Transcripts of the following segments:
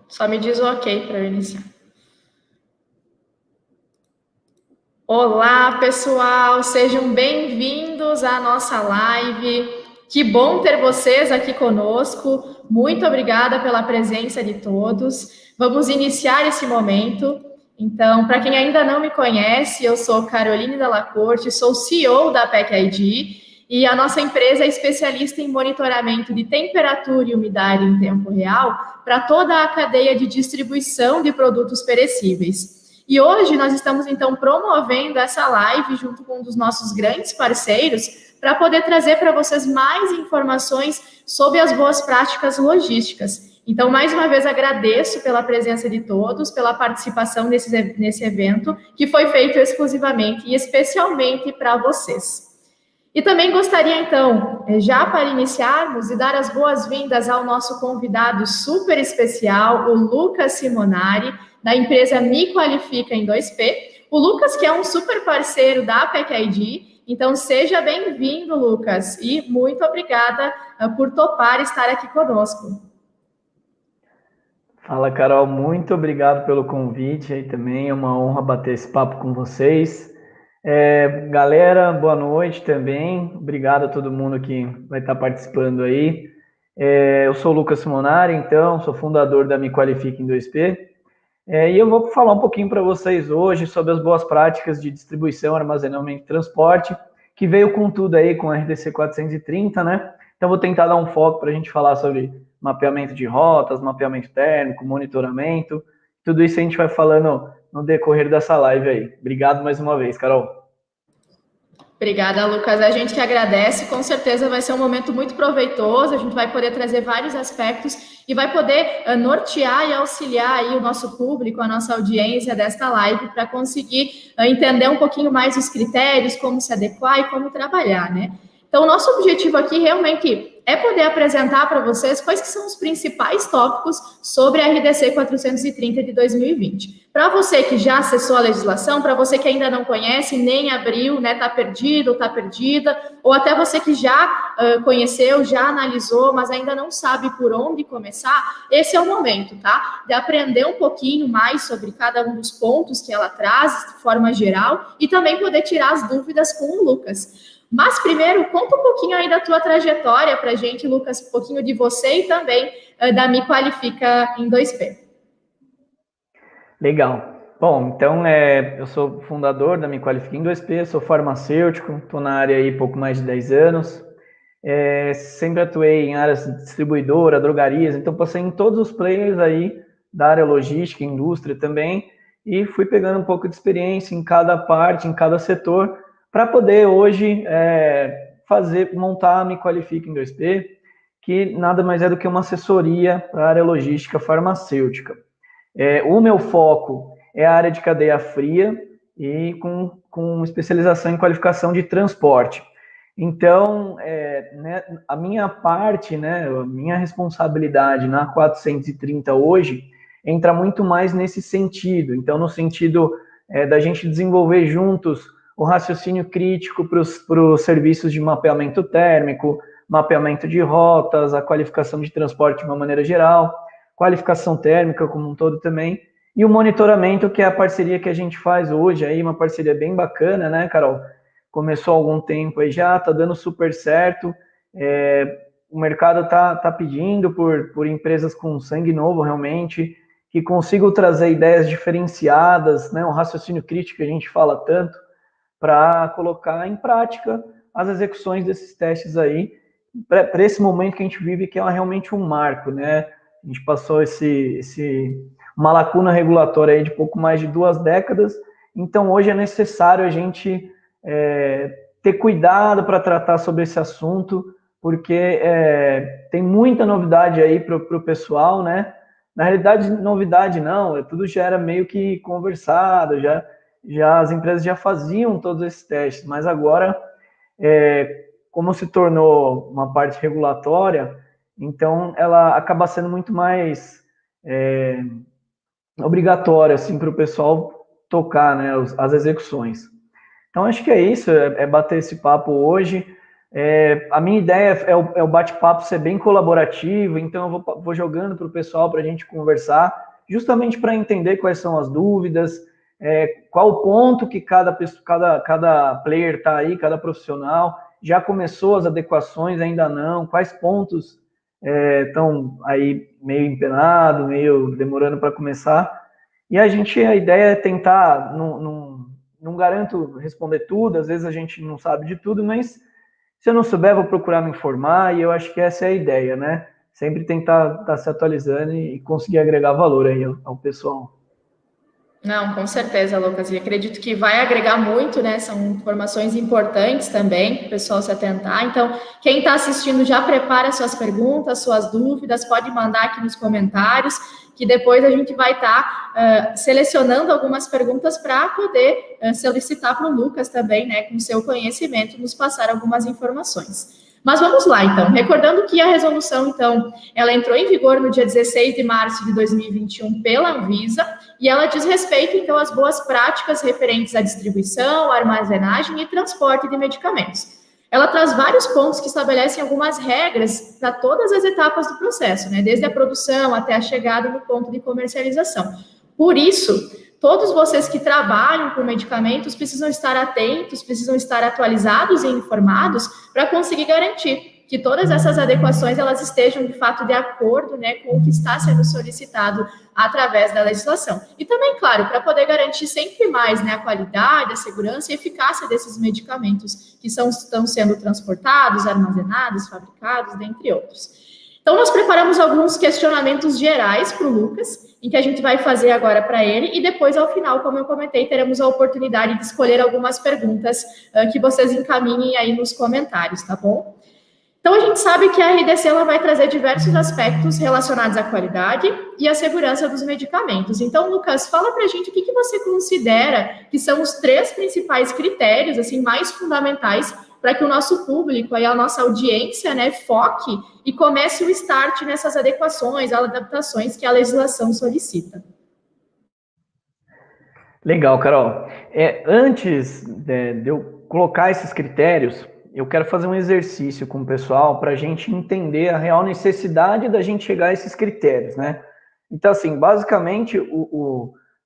Só me diz o ok para eu iniciar. Olá, pessoal, sejam bem-vindos à nossa live. Que bom ter vocês aqui conosco. Muito obrigada pela presença de todos. Vamos iniciar esse momento. Então, para quem ainda não me conhece, eu sou Caroline Della Corte, sou CEO da PEC ID e a nossa empresa é especialista em monitoramento de temperatura e umidade em tempo real para toda a cadeia de distribuição de produtos perecíveis. E hoje nós estamos, então, promovendo essa live junto com um dos nossos grandes parceiros para poder trazer para vocês mais informações sobre as boas práticas logísticas. Então, mais uma vez, agradeço pela presença de todos, pela participação nesse evento, que foi feito exclusivamente e especialmente para vocês. E também gostaria, então, já para iniciarmos, de dar as boas-vindas ao nosso convidado super especial, o Lucas Simonari, da empresa Me Qualifica em 2P. O Lucas, que é um super parceiro da PEC ID. Então, seja bem-vindo, Lucas, e muito obrigada por topar estar aqui conosco. Fala, Carol, muito obrigado pelo convite aí também, é uma honra bater esse papo com vocês. Galera, boa noite também, obrigado a todo mundo que vai estar participando aí. Eu sou o Lucas Simonari, então, sou fundador da Me Qualifica em 2P, e eu vou falar um pouquinho para vocês hoje sobre as boas práticas de distribuição, armazenamento e transporte, que veio com tudo aí com a RDC 430, né? Então, vou tentar dar um foco para a gente falar sobre mapeamento de rotas, mapeamento térmico, monitoramento. Tudo isso a gente vai falando no decorrer dessa live aí. Obrigado mais uma vez, Carol. Obrigada, Lucas. A gente que agradece. Com certeza vai ser um momento muito proveitoso. A gente vai poder trazer vários aspectos e vai poder nortear e auxiliar aí o nosso público, a nossa audiência desta live para conseguir entender um pouquinho mais os critérios, como se adequar e como trabalhar, né? Então, o nosso objetivo aqui realmente é poder apresentar para vocês quais que são os principais tópicos sobre a RDC 430 de 2020. Para você que já acessou a legislação, para você que ainda não conhece, nem abriu, né, está perdido ou está perdida, ou até você que já conheceu, já analisou, mas ainda não sabe por onde começar, esse é o momento, tá? De aprender um pouquinho mais sobre cada um dos pontos que ela traz, de forma geral, e também poder tirar as dúvidas com o Lucas. Mas primeiro, conta um pouquinho aí da tua trajetória para a gente, Lucas, um pouquinho de você e também da Me Qualifica em 2P. Legal. Bom, então eu sou fundador da Me Qualifica em 2P, sou farmacêutico, estou na área aí pouco mais de 10 anos. Sempre atuei em áreas de distribuidora, drogarias, então passei em todos os players aí da área logística, indústria também, e fui pegando um pouco de experiência em cada parte, em cada setor, para poder hoje montar a Me Qualifica em 2P, que nada mais é do que uma assessoria para a área logística farmacêutica. O meu foco é a área de cadeia fria e com especialização em qualificação de transporte. Então, né, a minha parte, né, a minha responsabilidade na 430 hoje entra muito mais nesse sentido. Então, no sentido da gente desenvolver juntos o raciocínio crítico para os serviços de mapeamento térmico, mapeamento de rotas, a qualificação de transporte de uma maneira geral, qualificação térmica como um todo também, e o monitoramento, que é a parceria que a gente faz hoje, aí, uma parceria bem bacana, né, Carol? Começou há algum tempo aí já, tá dando super certo, o mercado tá pedindo por empresas com sangue novo, realmente, que consigam trazer ideias diferenciadas, né, um raciocínio crítico que a gente fala tanto, para colocar em prática as execuções desses testes aí, para esse momento que a gente vive, que é realmente um marco, né? A gente passou uma lacuna regulatória aí de pouco mais de 2 décadas, então hoje é necessário a gente ter cuidado para tratar sobre esse assunto, porque tem muita novidade aí para o pessoal, né? Na realidade, novidade não, tudo já era meio que conversado, já as empresas já faziam todos esses testes, mas agora, como se tornou uma parte regulatória, então ela acaba sendo muito mais obrigatória assim, para o pessoal tocar, né, as execuções. Então acho que é isso, bater esse papo hoje. A minha ideia é o bate-papo ser bem colaborativo, então eu vou jogando para o pessoal para a gente conversar, justamente para entender quais são as dúvidas, qual o ponto que cada player está aí, cada profissional, já começou as adequações, ainda não, quais pontos estão aí meio empenado, meio demorando para começar. E a ideia é tentar, não garanto responder tudo, às vezes a gente não sabe de tudo, mas se eu não souber, vou procurar me informar, e eu acho que essa é a ideia, né? Sempre tentar estar se atualizando e conseguir agregar valor aí ao pessoal. Não, com certeza, Lucas. E acredito que vai agregar muito, né? São informações importantes também para o pessoal se atentar. Então, quem está assistindo já prepara suas perguntas, suas dúvidas, pode mandar aqui nos comentários, que depois a gente vai estar selecionando algumas perguntas para poder solicitar para o Lucas também, né? Com seu conhecimento, nos passar algumas informações. Mas vamos lá, então. Recordando que a resolução, então, ela entrou em vigor no dia 16 de março de 2021 pela Anvisa, e ela diz respeito, então, às boas práticas referentes à distribuição, armazenagem e transporte de medicamentos. Ela traz vários pontos que estabelecem algumas regras para todas as etapas do processo, né? Desde a produção até a chegada no ponto de comercialização. Por isso, todos vocês que trabalham com medicamentos precisam estar atentos, precisam estar atualizados e informados para conseguir garantir que todas essas adequações elas estejam de fato de acordo, né, com o que está sendo solicitado através da legislação. E também, claro, para poder garantir sempre mais, né, a qualidade, a segurança e a eficácia desses medicamentos que estão sendo transportados, armazenados, fabricados, dentre outros. Então, nós preparamos alguns questionamentos gerais para o Lucas, em que a gente vai fazer agora para ele, e depois, ao final, como eu comentei, teremos a oportunidade de escolher algumas perguntas que vocês encaminhem aí nos comentários, tá bom? Então, a gente sabe que a RDC ela vai trazer diversos aspectos relacionados à qualidade e à segurança dos medicamentos. Então, Lucas, fala para a gente o que você considera que são os 3 principais critérios, assim, mais fundamentais para que o nosso público, aí a nossa audiência, né, foque e comece o start nessas adequações, adaptações que a legislação solicita. Legal, Carol. Antes de eu colocar esses critérios, eu quero fazer um exercício com o pessoal para a gente entender a real necessidade da gente chegar a esses critérios, né? Então, assim, basicamente,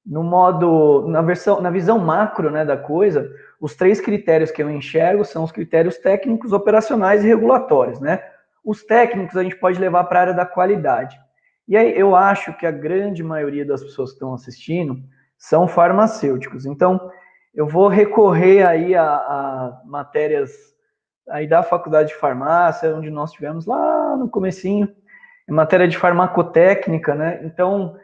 na visão macro, né, da coisa, os 3 critérios que eu enxergo são os critérios técnicos, operacionais e regulatórios, né? Os técnicos a gente pode levar para a área da qualidade. E aí eu acho que a grande maioria das pessoas que estão assistindo são farmacêuticos. Então, eu vou recorrer aí a matérias aí da faculdade de farmácia, onde nós tivemos lá no comecinho, em matéria de farmacotécnica, né? Então,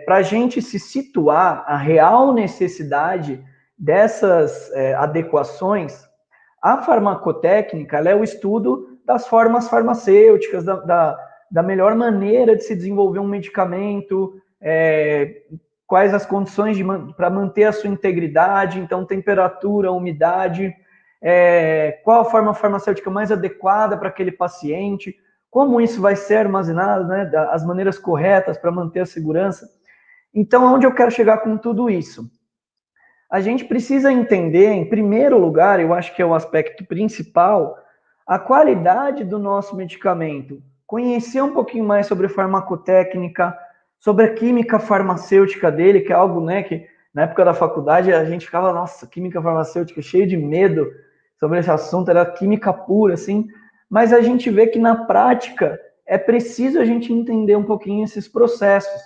para a gente se situar a real necessidade dessas adequações, a farmacotécnica ela é o estudo das formas farmacêuticas, da melhor maneira de se desenvolver um medicamento, quais as condições para manter a sua integridade, então temperatura, umidade, qual a forma farmacêutica mais adequada para aquele paciente, como isso vai ser armazenado, né, as maneiras corretas para manter a segurança. Então, aonde eu quero chegar com tudo isso? A gente precisa entender, em primeiro lugar, eu acho que é o aspecto principal, a qualidade do nosso medicamento. Conhecer um pouquinho mais sobre farmacotécnica, sobre a química farmacêutica dele, que é algo, né, que na época da faculdade a gente ficava, nossa, química farmacêutica, cheio de medo sobre esse assunto, era química pura, assim, mas a gente vê que na prática é preciso a gente entender um pouquinho esses processos.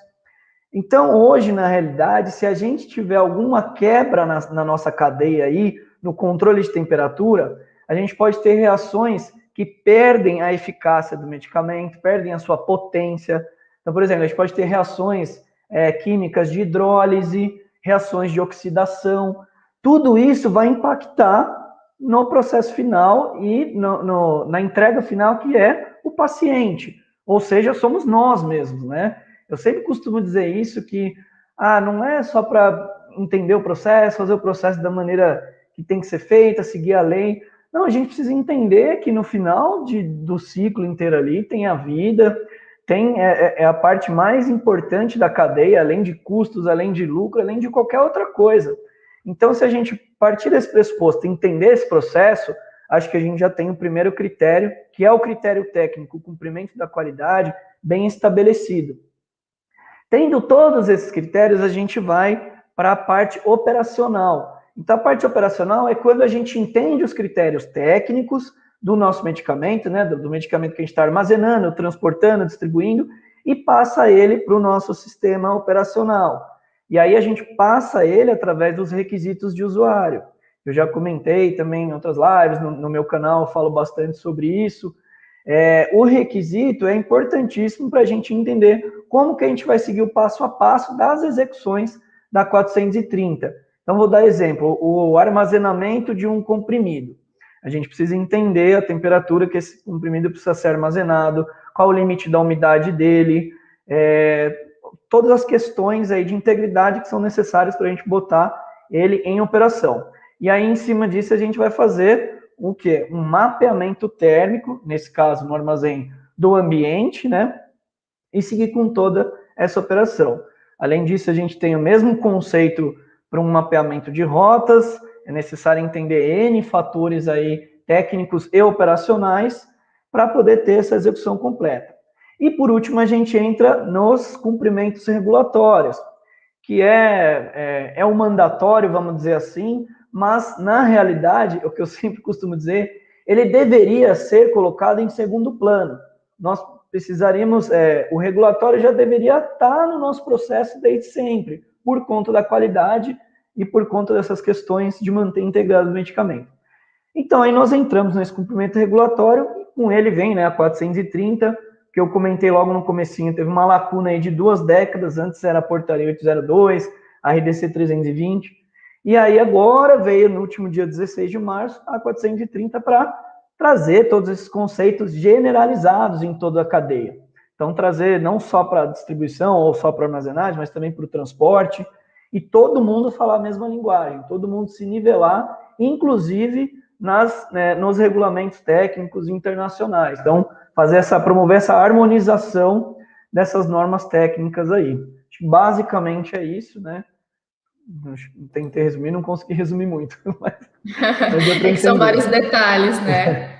Então, hoje, na realidade, se a gente tiver alguma quebra na nossa cadeia aí, no controle de temperatura, a gente pode ter reações que perdem a eficácia do medicamento, perdem a sua potência. Então, por exemplo, a gente pode ter reações químicas de hidrólise, reações de oxidação. Tudo isso vai impactar no processo final e na entrega final, que é o paciente. Ou seja, somos nós mesmos, né? Eu sempre costumo dizer isso, que não é só para entender o processo, fazer o processo da maneira que tem que ser feita, seguir a lei. Não, a gente precisa entender que no final do ciclo inteiro ali tem a vida, é a parte mais importante da cadeia, além de custos, além de lucro, além de qualquer outra coisa. Então, se a gente partir desse pressuposto, entender esse processo, acho que a gente já tem o primeiro critério, que é o critério técnico, o cumprimento da qualidade, bem estabelecido. Tendo todos esses critérios, a gente vai para a parte operacional. Então, a parte operacional é quando a gente entende os critérios técnicos do nosso medicamento, né, do medicamento que a gente está armazenando, transportando, distribuindo, e passa ele para o nosso sistema operacional. E aí a gente passa ele através dos requisitos de usuário. Eu já comentei também em outras lives, no meu canal eu falo bastante sobre isso. O requisito é importantíssimo para a gente entender como que a gente vai seguir o passo a passo das execuções da 430. Então, vou dar exemplo, o armazenamento de um comprimido. A gente precisa entender a temperatura que esse comprimido precisa ser armazenado, qual o limite da umidade dele, todas as questões aí de integridade que são necessárias para a gente botar ele em operação. E aí, em cima disso, a gente vai fazer o quê? Um mapeamento térmico, nesse caso, no armazém do ambiente, né? E seguir com toda essa operação. Além disso, a gente tem o mesmo conceito para um mapeamento de rotas, é necessário entender N fatores aí técnicos e operacionais para poder ter essa execução completa. E, por último, a gente entra nos cumprimentos regulatórios, que é um mandatório, vamos dizer assim, mas, na realidade, o que eu sempre costumo dizer, ele deveria ser colocado em segundo plano. Nós precisaríamos, o regulatório já deveria estar no nosso processo desde sempre, por conta da qualidade e por conta dessas questões de manter integrado o medicamento. Então, aí nós entramos nesse cumprimento regulatório, e com ele vem, né, a 430, que eu comentei logo no comecinho, teve uma lacuna aí de 2 décadas, antes era a portaria 802, a RDC 320, e aí agora veio, no último dia 16 de março, a 430 para trazer todos esses conceitos generalizados em toda a cadeia. Então, trazer não só para distribuição ou só para armazenagem, mas também para o transporte, e todo mundo falar a mesma linguagem, todo mundo se nivelar, inclusive nos regulamentos técnicos internacionais. Então, promover essa harmonização dessas normas técnicas aí. Basicamente é isso, né? Tentei resumir, não consegui resumir muito. Mas é que são vários detalhes, né?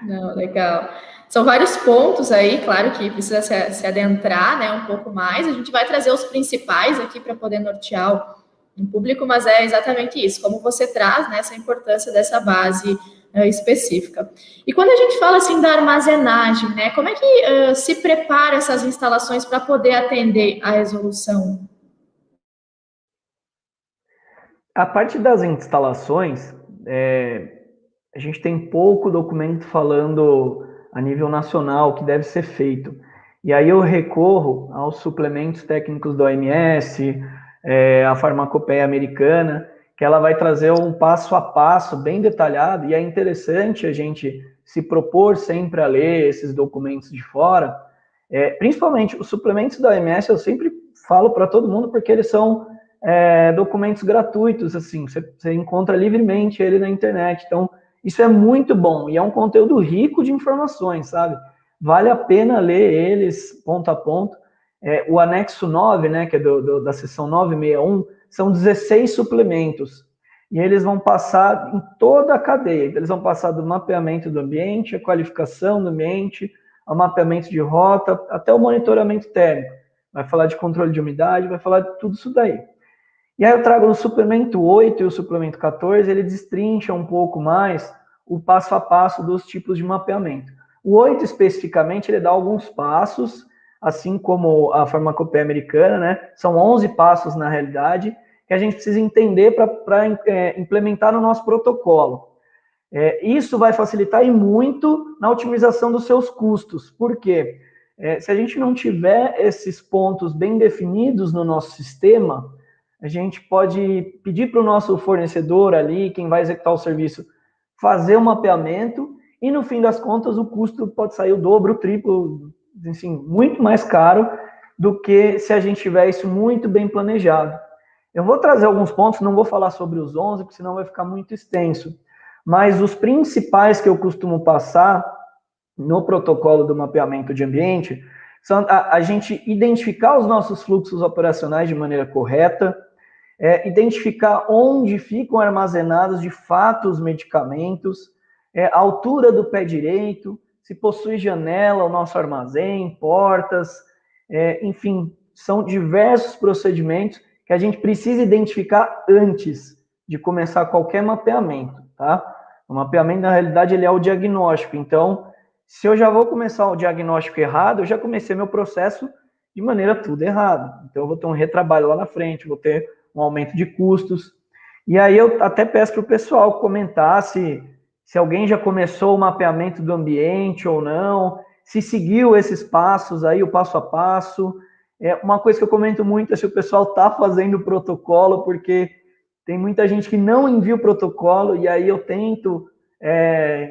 Não, legal. São vários pontos aí, claro que precisa se adentrar, né, um pouco mais. A gente vai trazer os principais aqui para poder nortear o público, mas é exatamente isso, como você traz, né, essa importância dessa base específica. E quando a gente fala assim da armazenagem, né, como é que se prepara essas instalações para poder atender a resolução? A parte das instalações, a gente tem pouco documento falando a nível nacional o que deve ser feito. E aí eu recorro aos suplementos técnicos da OMS, a farmacopeia americana, que ela vai trazer um passo a passo bem detalhado, e é interessante a gente se propor sempre a ler esses documentos de fora, principalmente os suplementos da OMS, eu sempre falo para todo mundo, porque eles são documentos gratuitos, assim, você encontra livremente ele na internet, então isso é muito bom, e é um conteúdo rico de informações, sabe? Vale a pena ler eles ponto a ponto. O anexo 9, né, que é da seção 961, são 16 suplementos, e eles vão passar em toda a cadeia, eles vão passar do mapeamento do ambiente, a qualificação do ambiente, ao mapeamento de rota, até o monitoramento térmico, vai falar de controle de umidade, vai falar de tudo isso daí. E aí eu trago o suplemento 8 e o suplemento 14, ele destrincha um pouco mais o passo a passo dos tipos de mapeamento. O 8 especificamente, ele dá alguns passos, assim como a farmacopeia americana, né? São 11 passos na realidade, que a gente precisa entender para implementar no nosso protocolo. Isso vai facilitar e muito na otimização dos seus custos. Por quê? Se a gente não tiver esses pontos bem definidos no nosso sistema, a gente pode pedir para o nosso fornecedor ali, quem vai executar o serviço, fazer o mapeamento, e no fim das contas o custo pode sair o dobro, o triplo, assim, muito mais caro do que se a gente tiver isso muito bem planejado. Eu vou trazer alguns pontos, não vou falar sobre os 11, porque senão vai ficar muito extenso, mas os principais que eu costumo passar no protocolo do mapeamento de ambiente são a gente identificar os nossos fluxos operacionais de maneira correta, identificar onde ficam armazenados de fato os medicamentos, a altura do pé direito, se possui janela o nosso armazém, portas, enfim, são diversos procedimentos que a gente precisa identificar antes de começar qualquer mapeamento, tá? O mapeamento, na realidade, ele é o diagnóstico. Então, se eu já vou começar o diagnóstico errado, eu já comecei meu processo de maneira tudo errado. Então, eu vou ter um retrabalho lá na frente, vou ter um aumento de custos. E aí, eu até peço para o pessoal comentar se alguém já começou o mapeamento do ambiente ou não, se seguiu esses passos aí, o passo a passo. Uma coisa que eu comento muito é se o pessoal está fazendo o protocolo, porque tem muita gente que não envia o protocolo, e aí eu tento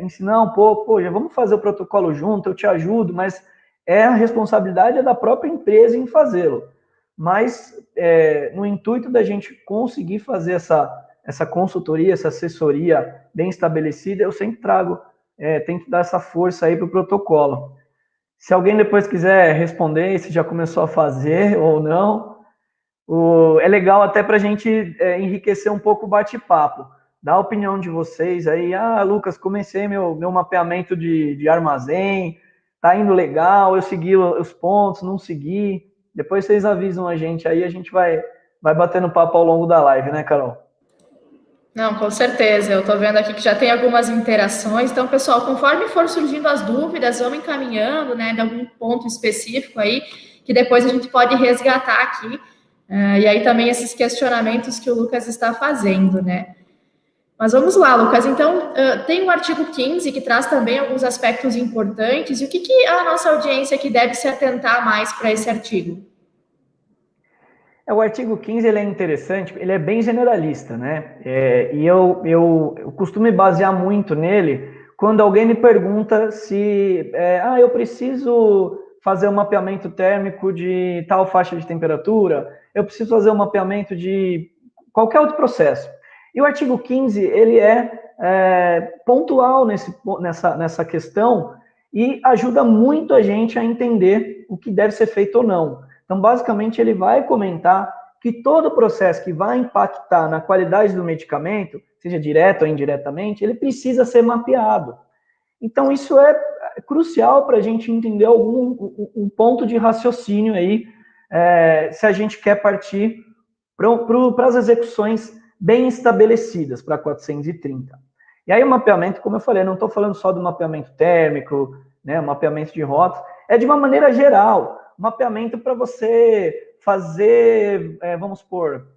ensinar um pouco, já vamos fazer o protocolo junto, eu te ajudo, mas a responsabilidade é da própria empresa em fazê-lo. Mas no intuito da gente conseguir fazer essa consultoria, essa assessoria bem estabelecida, eu sempre tento dar essa força aí para o protocolo. Se alguém depois quiser responder se já começou a fazer ou não, é legal até para a gente enriquecer um pouco o bate-papo. Dá a opinião de vocês aí. Lucas, comecei meu mapeamento de armazém, tá indo legal, eu segui os pontos, não segui. Depois vocês avisam a gente aí, a gente vai batendo papo ao longo da live, né, Carol? Não, com certeza. Eu estou vendo aqui que já tem algumas interações. Então, pessoal, conforme for surgindo as dúvidas, vamos encaminhando, né, de algum ponto específico aí, que depois a gente pode resgatar aqui. E aí também esses questionamentos que o Lucas está fazendo, né? Mas vamos lá, Lucas. Então, tem o artigo 15, que traz também alguns aspectos importantes. E o que a nossa audiência aqui deve se atentar mais para esse artigo? O artigo 15 ele é interessante, ele é bem generalista, né? E eu costumo me basear muito nele quando alguém me pergunta se eu preciso fazer um mapeamento térmico de tal faixa de temperatura, eu preciso fazer um mapeamento de qualquer outro processo. E o artigo 15, ele é pontual nessa questão e ajuda muito a gente a entender o que deve ser feito ou não. Então, basicamente, ele vai comentar que todo processo que vai impactar na qualidade do medicamento, seja direto ou indiretamente, ele precisa ser mapeado. Então, isso é crucial para a gente entender um ponto de raciocínio aí, se a gente quer partir para as execuções bem estabelecidas para 430. E aí o mapeamento, como eu falei, não estou falando só do mapeamento térmico, né, mapeamento de rotas, é de uma maneira geral, mapeamento para você fazer, vamos supor,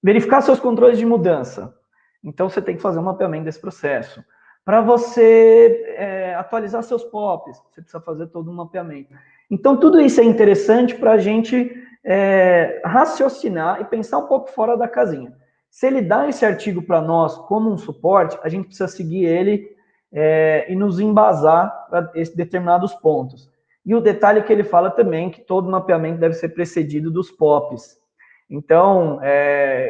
verificar seus controles de mudança. Então, você tem que fazer um mapeamento desse processo. Para você atualizar seus POPs, você precisa fazer todo um mapeamento. Então, tudo isso é interessante para a gente raciocinar e pensar um pouco fora da casinha. Se ele dá esse artigo para nós como um suporte, a gente precisa seguir ele e nos embasar para esses determinados pontos. E o detalhe que ele fala também que todo mapeamento deve ser precedido dos POPs. Então,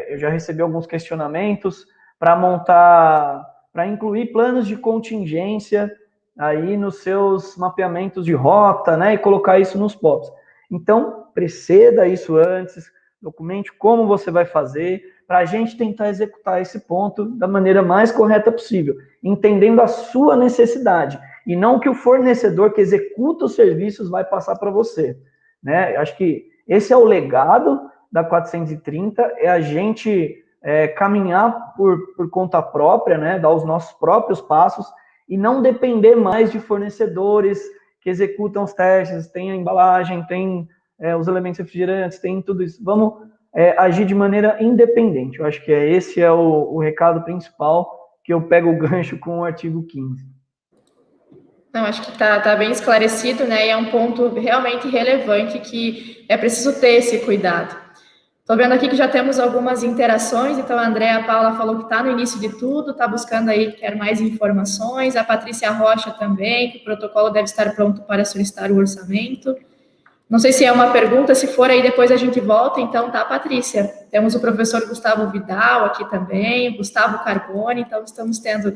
eu já recebi alguns questionamentos para incluir planos de contingência aí nos seus mapeamentos de rota, né, e colocar isso nos POPs. Então, preceda isso antes, documente como você vai fazer, para a gente tentar executar esse ponto da maneira mais correta possível, entendendo a sua necessidade, e não o que o fornecedor que executa os serviços vai passar para você, né? Acho que esse é o legado da 430, é a gente caminhar por conta própria, né, dar os nossos próprios passos, e não depender mais de fornecedores que executam os testes, tem a embalagem, tem os elementos refrigerantes, tem tudo isso. Vamos agir de maneira independente. Eu acho que esse é o recado principal, que eu pego o gancho com o artigo 15. Não, acho que tá bem esclarecido, né? E é um ponto realmente relevante que é preciso ter esse cuidado. Estou vendo aqui que já temos algumas interações, então a Andréa Paula falou que está no início de tudo, está buscando aí, quer mais informações, a Patrícia Rocha também, que o protocolo deve estar pronto para solicitar o orçamento. Não sei se é uma pergunta, se for aí depois a gente volta, então tá, Patrícia. Temos o professor Gustavo Vidal aqui também, Gustavo Carbone, então estamos tendo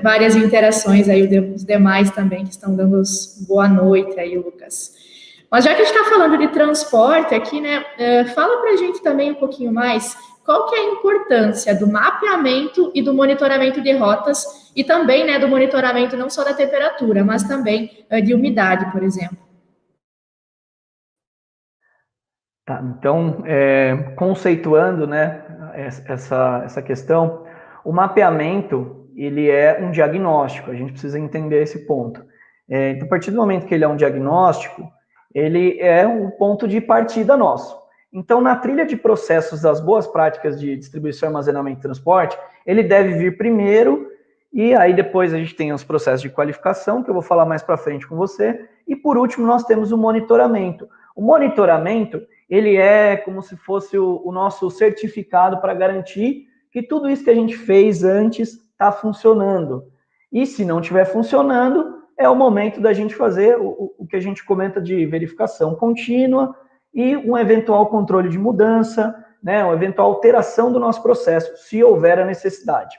várias interações aí, os demais também que estão dando boa noite aí, Lucas. Mas já que a gente está falando de transporte aqui, né, fala para a gente também um pouquinho mais, qual que é a importância do mapeamento e do monitoramento de rotas e também, né, do monitoramento não só da temperatura, mas também de umidade, por exemplo? Tá, então, conceituando, né, essa questão, o mapeamento, ele é um diagnóstico, a gente precisa entender esse ponto. Então, a partir do momento que ele é um diagnóstico, ele é um ponto de partida nosso. Então, na trilha de processos das boas práticas de distribuição, armazenamento e transporte, ele deve vir primeiro, e aí depois a gente tem os processos de qualificação, que eu vou falar mais para frente com você, e por último nós temos o monitoramento. O monitoramento, ele é como se fosse o nosso certificado para garantir que tudo isso que a gente fez antes está funcionando. E se não estiver funcionando, é o momento da gente fazer o que a gente comenta de verificação contínua e um eventual controle de mudança, né, uma eventual alteração do nosso processo, se houver a necessidade.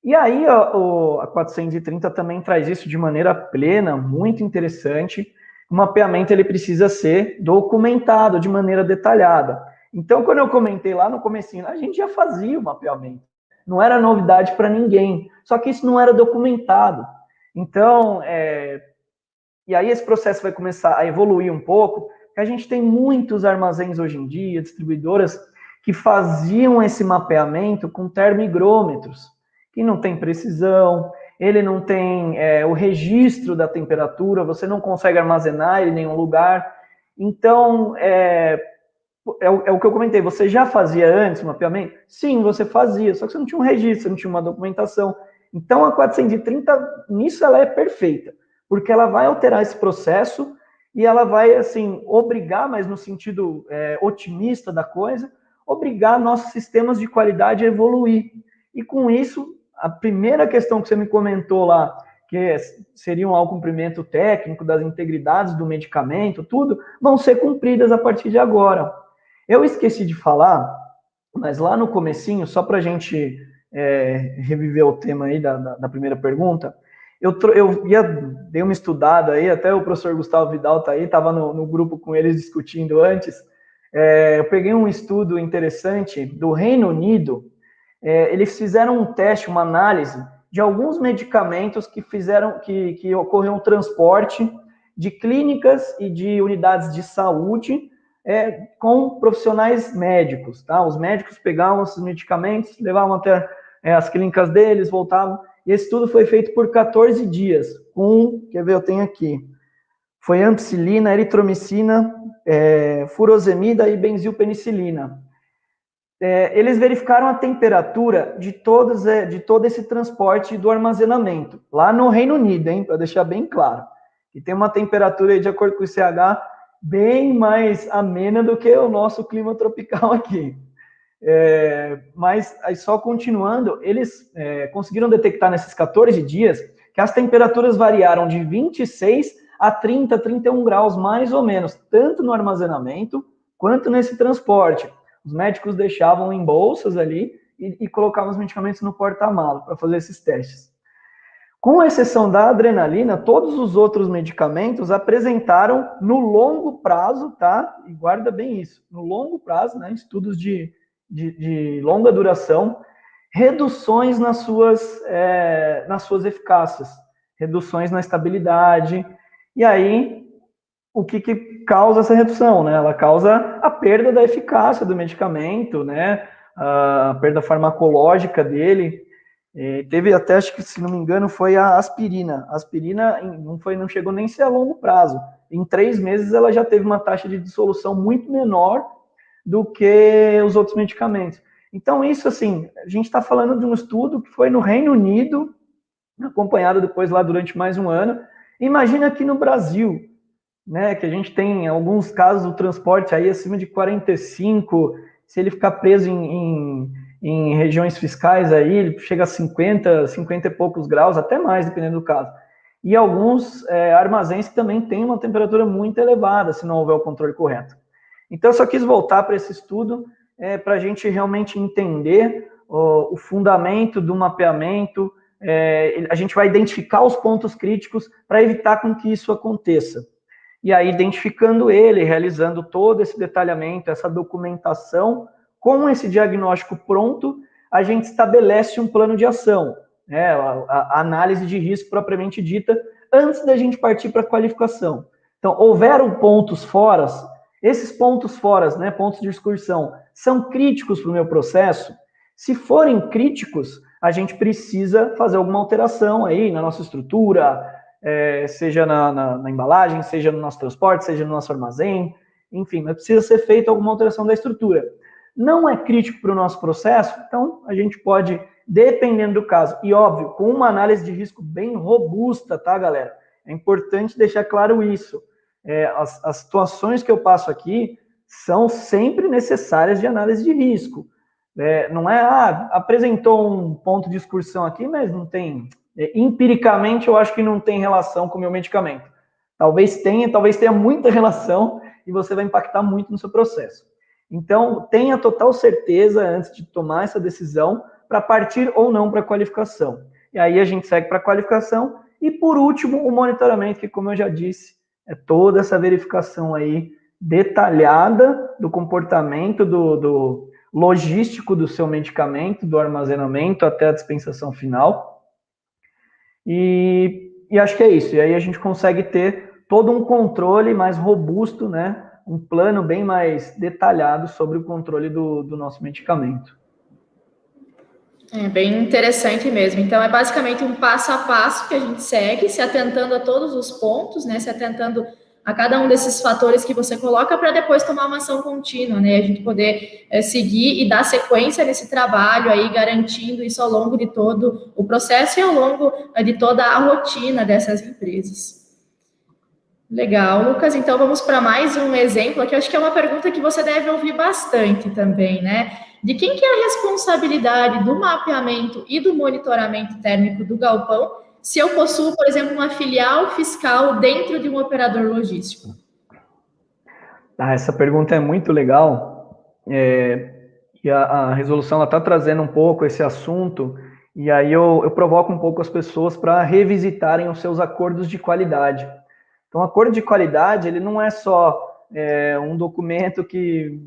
E aí a 430 também traz isso de maneira plena, muito interessante. O mapeamento ele precisa ser documentado de maneira detalhada. Então, quando eu comentei lá no comecinho, a gente já fazia o mapeamento. Não era novidade para ninguém. Só que isso não era documentado. Então, e aí esse processo vai começar a evoluir um pouco, porque a gente tem muitos armazéns hoje em dia, distribuidoras, que faziam esse mapeamento com termohigrômetros, que não tem precisão, ele não tem o registro da temperatura, você não consegue armazenar ele em nenhum lugar. Então, o que eu comentei, você já fazia antes o mapeamento? Sim, você fazia, só que você não tinha um registro, você não tinha uma documentação. Então, a 430, nisso ela é perfeita, porque ela vai alterar esse processo e ela vai, assim, obrigar, mas no sentido otimista da coisa, obrigar nossos sistemas de qualidade a evoluir. E com isso, a primeira questão que você me comentou lá, que seria um cumprimento técnico das integridades do medicamento, tudo, vão ser cumpridas a partir de agora. Eu esqueci de falar, mas lá no comecinho, só para a gente reviver o tema aí da primeira pergunta, eu dei uma estudada aí, até o professor Gustavo Vidal está aí, estava no grupo com eles discutindo antes, eu peguei um estudo interessante do Reino Unido. Eles fizeram um teste, uma análise de alguns medicamentos que ocorreu um transporte de clínicas e de unidades de saúde com profissionais médicos, tá? Os médicos pegavam esses medicamentos, levavam até as clínicas deles, voltavam, e esse estudo foi feito por 14 dias, quer ver, eu tenho aqui, foi ampicilina, eritromicina, furosemida e benzilpenicilina. Eles verificaram a temperatura de todo esse transporte do armazenamento, lá no Reino Unido, hein, para deixar bem claro. E tem uma temperatura, aí, de acordo com o ICH, bem mais amena do que o nosso clima tropical aqui. Mas, aí só continuando, eles conseguiram detectar nesses 14 dias que as temperaturas variaram de 26 a 30, 31 graus, mais ou menos, tanto no armazenamento quanto nesse transporte. Os médicos deixavam em bolsas ali e colocavam os medicamentos no porta-mala para fazer esses testes. Com exceção da adrenalina, todos os outros medicamentos apresentaram no longo prazo, tá? E guarda bem isso, no longo prazo, né? Estudos de longa duração, reduções nas suas eficácias, reduções na estabilidade. E aí, o que causa essa redução, né? Ela causa a perda da eficácia do medicamento, né? A perda farmacológica dele. Teve até, acho que, se não me engano, foi a aspirina. A aspirina não chegou nem a ser a longo prazo. Em 3 meses, ela já teve uma taxa de dissolução muito menor do que os outros medicamentos. Então, isso, assim, a gente está falando de um estudo que foi no Reino Unido, acompanhado depois lá durante mais um ano. Imagina aqui no Brasil, né, que a gente tem alguns casos do transporte aí acima de 45, se ele ficar preso em regiões fiscais aí, ele chega a 50 e poucos graus, até mais, dependendo do caso. E alguns armazéns que também têm uma temperatura muito elevada, se não houver o controle correto. Então, eu só quis voltar para esse estudo para a gente realmente entender o fundamento do mapeamento. A gente vai identificar os pontos críticos para evitar com que isso aconteça. E aí, identificando ele, realizando todo esse detalhamento, essa documentação, com esse diagnóstico pronto, a gente estabelece um plano de ação, né? A análise de risco propriamente dita, antes da gente partir para a qualificação. Então, houveram pontos fora, esses pontos fora, né, pontos de excursão, são críticos para o meu processo? Se forem críticos, a gente precisa fazer alguma alteração aí na nossa estrutura, seja na embalagem, seja no nosso transporte, seja no nosso armazém, enfim, mas precisa ser feita alguma alteração da estrutura. Não é crítico para o nosso processo, então a gente pode, dependendo do caso, e óbvio, com uma análise de risco bem robusta, tá, galera? É importante deixar claro isso. As situações que eu passo aqui são sempre necessárias de análise de risco. Não é, apresentou um ponto de excursão aqui, mas não tem... empiricamente, eu acho que não tem relação com o meu medicamento. Talvez tenha muita relação e você vai impactar muito no seu processo. Então, tenha total certeza antes de tomar essa decisão para partir ou não para a qualificação. E aí a gente segue para a qualificação. E, por último, o monitoramento, que, como eu já disse, é toda essa verificação aí detalhada do comportamento do logístico do seu medicamento, do armazenamento até a dispensação final. E acho que é isso. E aí a gente consegue ter todo um controle mais robusto, né? Um plano bem mais detalhado sobre o controle do nosso medicamento. É bem interessante mesmo. Então, é basicamente um passo a passo que a gente segue, se atentando a todos os pontos, né? Se atentando a cada um desses fatores que você coloca para depois tomar uma ação contínua, né? A gente poder seguir e dar sequência nesse trabalho aí, garantindo isso ao longo de todo o processo e ao longo de toda a rotina dessas empresas. Legal, Lucas. Então, vamos para mais um exemplo aqui. Eu acho que é uma pergunta que você deve ouvir bastante também, né? De quem que é a responsabilidade do mapeamento e do monitoramento térmico do galpão, se eu possuo, por exemplo, uma filial fiscal dentro de um operador logístico? Essa pergunta é muito legal. E a resolução está trazendo um pouco esse assunto, e aí eu provoco um pouco as pessoas para revisitarem os seus acordos de qualidade. Então, o acordo de qualidade, ele não é só um documento que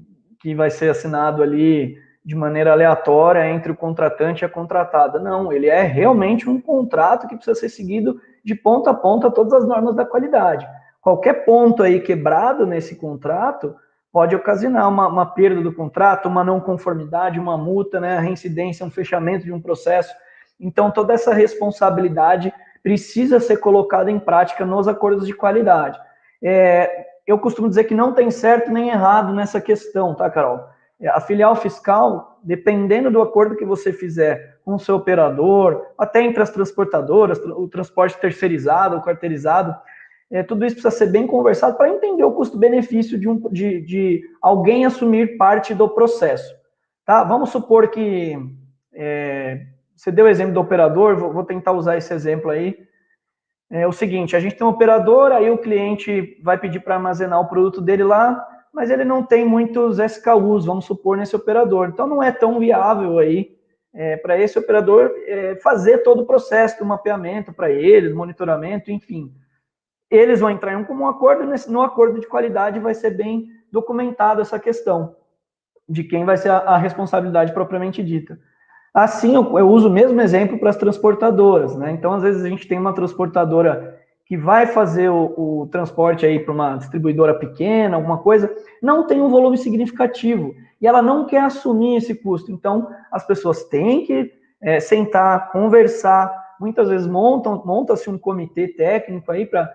vai ser assinado ali de maneira aleatória entre o contratante e a contratada. Não, ele é realmente um contrato que precisa ser seguido de ponta a ponta todas as normas da qualidade. Qualquer ponto aí quebrado nesse contrato pode ocasionar uma perda do contrato, uma não conformidade, uma multa, né, a reincidência, um fechamento de um processo. Então, toda essa responsabilidade precisa ser colocada em prática nos acordos de qualidade. Eu costumo dizer que não tem certo nem errado nessa questão, tá, Carol? A filial fiscal, dependendo do acordo que você fizer com o seu operador, até entre as transportadoras, o transporte terceirizado, o quarteirizado, tudo isso precisa ser bem conversado para entender o custo-benefício de alguém assumir parte do processo. Tá? Vamos supor que você deu o exemplo do operador, vou tentar usar esse exemplo aí. É o seguinte, a gente tem um operador, aí o cliente vai pedir para armazenar o produto dele lá, mas ele não tem muitos SKUs, vamos supor, nesse operador. Então, não é tão viável aí para esse operador fazer todo o processo do mapeamento para ele, do monitoramento, enfim. Eles vão entrar em um comum acordo, no acordo de qualidade vai ser bem documentado essa questão de quem vai ser a responsabilidade propriamente dita. Assim, eu uso o mesmo exemplo para as transportadoras, né? Então, às vezes, a gente tem uma transportadora que vai fazer o transporte aí para uma distribuidora pequena, alguma coisa, não tem um volume significativo, e ela não quer assumir esse custo. Então, as pessoas têm que sentar, conversar, muitas vezes monta-se um comitê técnico aí para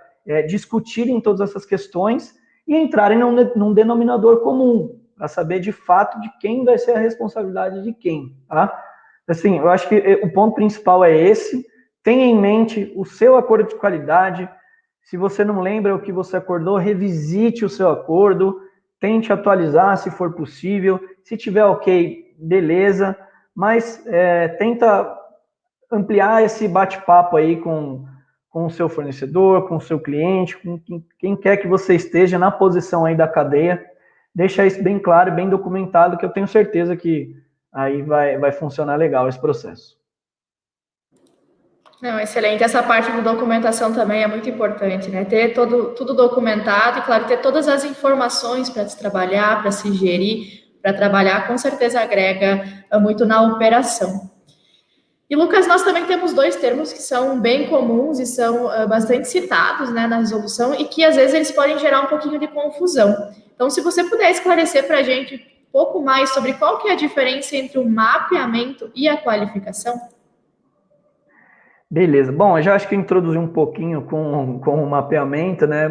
discutirem todas essas questões e entrarem num denominador comum, para saber de fato de quem vai ser a responsabilidade de quem, tá? Assim, eu acho que o ponto principal é esse. Tenha em mente o seu acordo de qualidade. Se você não lembra o que você acordou, revisite o seu acordo, tente atualizar se for possível. Se tiver ok, beleza, mas tenta ampliar esse bate-papo aí com o seu fornecedor, com o seu cliente, com quem quer que você esteja na posição aí da cadeia. Deixa isso bem claro e bem documentado, que eu tenho certeza que aí vai funcionar legal esse processo. Não, excelente. Essa parte de documentação também é muito importante, né? Ter tudo documentado e, claro, ter todas as informações para se trabalhar, para se gerir, para trabalhar, com certeza agrega muito na operação. E, Lucas, nós também temos dois termos que são bem comuns e são bastante citados, né, na resolução, e que às vezes eles podem gerar um pouquinho de confusão. Então, se você puder esclarecer para a gente um pouco mais sobre qual que é a diferença entre o mapeamento e a qualificação. Beleza. Bom, eu já acho que eu introduzi um pouquinho com o mapeamento, né?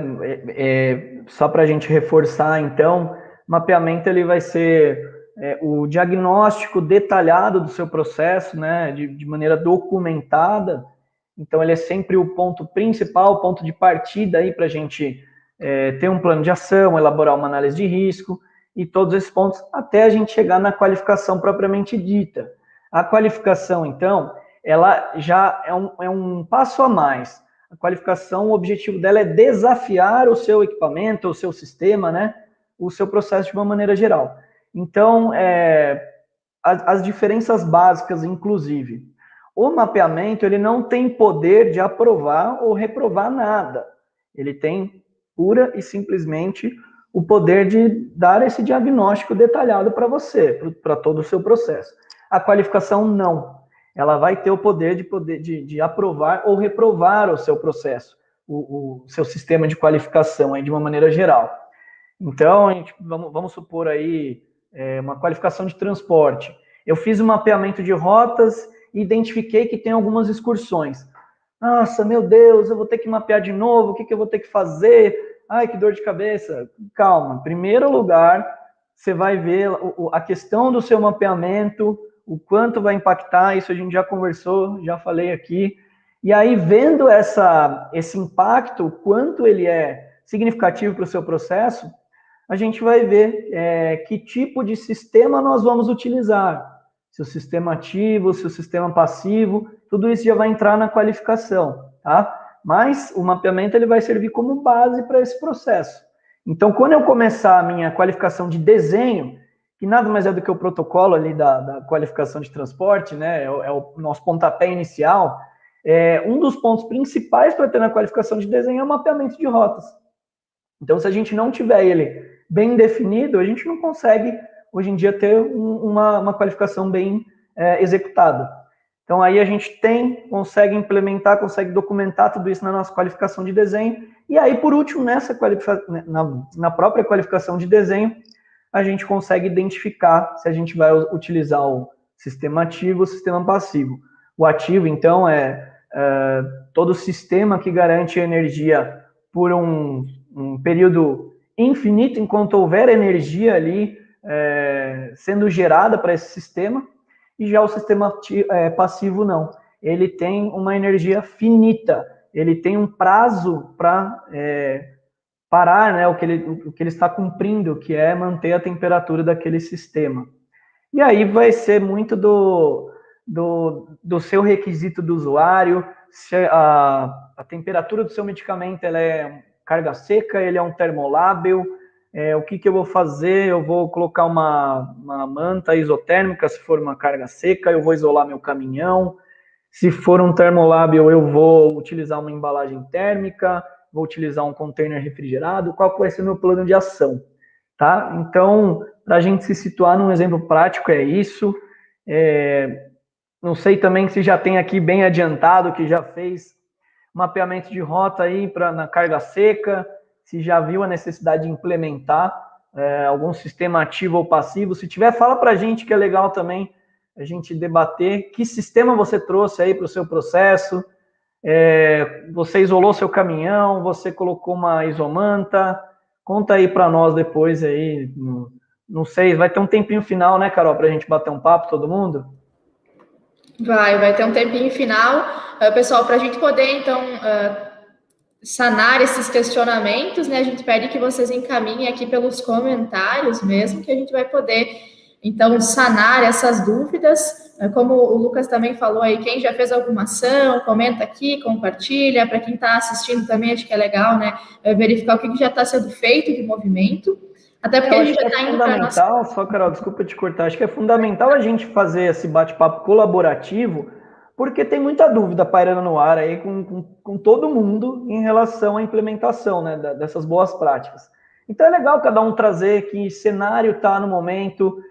Só para a gente reforçar, então, mapeamento ele vai ser o diagnóstico detalhado do seu processo, né? De maneira documentada. Então, ele é sempre o ponto principal, o ponto de partida aí para a gente ter um plano de ação, elaborar uma análise de risco e todos esses pontos até a gente chegar na qualificação propriamente dita. A qualificação, então, ela já é um passo a mais. A qualificação, o objetivo dela é desafiar o seu equipamento, o seu sistema, né? O seu processo de uma maneira geral. Então, as diferenças básicas, inclusive. O mapeamento, ele não tem poder de aprovar ou reprovar nada. Ele tem pura e simplesmente o poder de dar esse diagnóstico detalhado para você, para todo o seu processo. A qualificação, não. Ela vai ter o poder de aprovar ou reprovar o seu processo, o seu sistema de qualificação aí de uma maneira geral. Então, vamos supor aí uma qualificação de transporte. Eu fiz um mapeamento de rotas e identifiquei que tem algumas excursões. Nossa, meu Deus, eu vou ter que mapear de novo, o que eu vou ter que fazer? Ai, que dor de cabeça. Calma, em primeiro lugar, você vai ver a questão do seu mapeamento, o quanto vai impactar, isso a gente já conversou, já falei aqui. E aí, vendo esse impacto, o quanto ele é significativo para o seu processo, a gente vai ver que tipo de sistema nós vamos utilizar. Se o sistema ativo, se o sistema passivo, tudo isso já vai entrar na qualificação, tá? Mas o mapeamento ele vai servir como base para esse processo. Então, quando eu começar a minha qualificação de desenho, que nada mais é do que o protocolo ali da qualificação de transporte, né? É o nosso pontapé inicial. Um dos pontos principais para ter na qualificação de desenho é o mapeamento de rotas. Então, se a gente não tiver ele bem definido, a gente não consegue, hoje em dia, ter uma qualificação bem executada. Então, aí a gente consegue implementar, consegue documentar tudo isso na nossa qualificação de desenho. E aí, por último, na própria qualificação de desenho, a gente consegue identificar se a gente vai utilizar o sistema ativo ou o sistema passivo. O ativo, então, é todo sistema que garante energia por um período infinito, enquanto houver energia ali sendo gerada para esse sistema, e já o sistema passivo não. Ele tem uma energia finita, ele tem um prazo para parar, né, o que ele está cumprindo, que é manter a temperatura daquele sistema. E aí vai ser muito do seu requisito do usuário, se a temperatura do seu medicamento ela é carga seca, ele é um termolábil, o que eu vou fazer? Eu vou colocar uma manta isotérmica, se for uma carga seca, eu vou isolar meu caminhão. Se for um termolábil, eu vou utilizar uma embalagem térmica, vou utilizar um container refrigerado, qual vai ser o meu plano de ação, tá? Então, para a gente se situar num exemplo prático, é isso. Não sei também se já tem aqui bem adiantado, que já fez mapeamento de rota aí na carga seca, se já viu a necessidade de implementar algum sistema ativo ou passivo. Se tiver, fala para a gente, que é legal também a gente debater que sistema você trouxe aí para o seu processo. Você isolou seu caminhão, você colocou uma isomanta, conta aí para nós depois aí, não sei, vai ter um tempinho final, né, Carol, para a gente bater um papo, todo mundo? Vai ter um tempinho final, pessoal, para a gente poder, então, sanar esses questionamentos, né, a gente pede que vocês encaminhem aqui pelos comentários mesmo, que a gente vai poder, então, sanar essas dúvidas. Como o Lucas também falou aí, quem já fez alguma ação, comenta aqui, compartilha. Para quem está assistindo também, acho que é legal, né? Verificar o que já está sendo feito de movimento. Até porque a gente já está indo para a nossa... Só, Carol, desculpa te cortar. Acho que é fundamental a gente fazer esse bate-papo colaborativo, porque tem muita dúvida pairando no ar aí com todo mundo em relação à implementação, né, dessas boas práticas. Então é legal cada um trazer que cenário está no momento,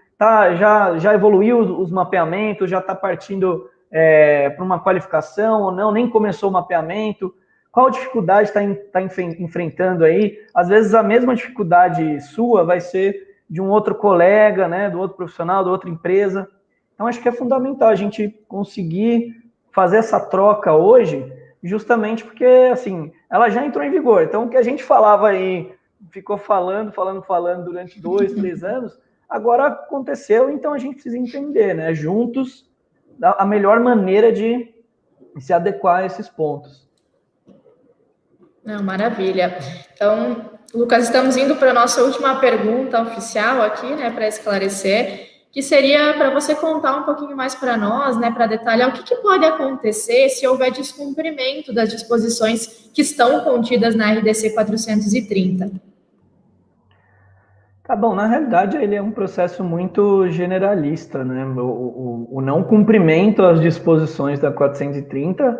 já evoluiu os mapeamentos, já está partindo para uma qualificação ou não, nem começou o mapeamento, qual dificuldade está enfrentando aí. Às vezes a mesma dificuldade sua vai ser de um outro colega, né, do outro profissional, da outra empresa. Então acho que é fundamental a gente conseguir fazer essa troca hoje, justamente porque, assim, ela já entrou em vigor. Então o que a gente falava aí, ficou falando durante 2, 3 anos, agora aconteceu, então a gente precisa entender, né, juntos, a melhor maneira de se adequar a esses pontos. Não, maravilha. Então, Lucas, estamos indo para a nossa última pergunta oficial aqui, né, para esclarecer, que seria para você contar um pouquinho mais para nós, né, para detalhar o que pode acontecer se houver descumprimento das disposições que estão contidas na RDC 430. Tá bom, na realidade ele é um processo muito generalista, né? O não cumprimento às disposições da 430,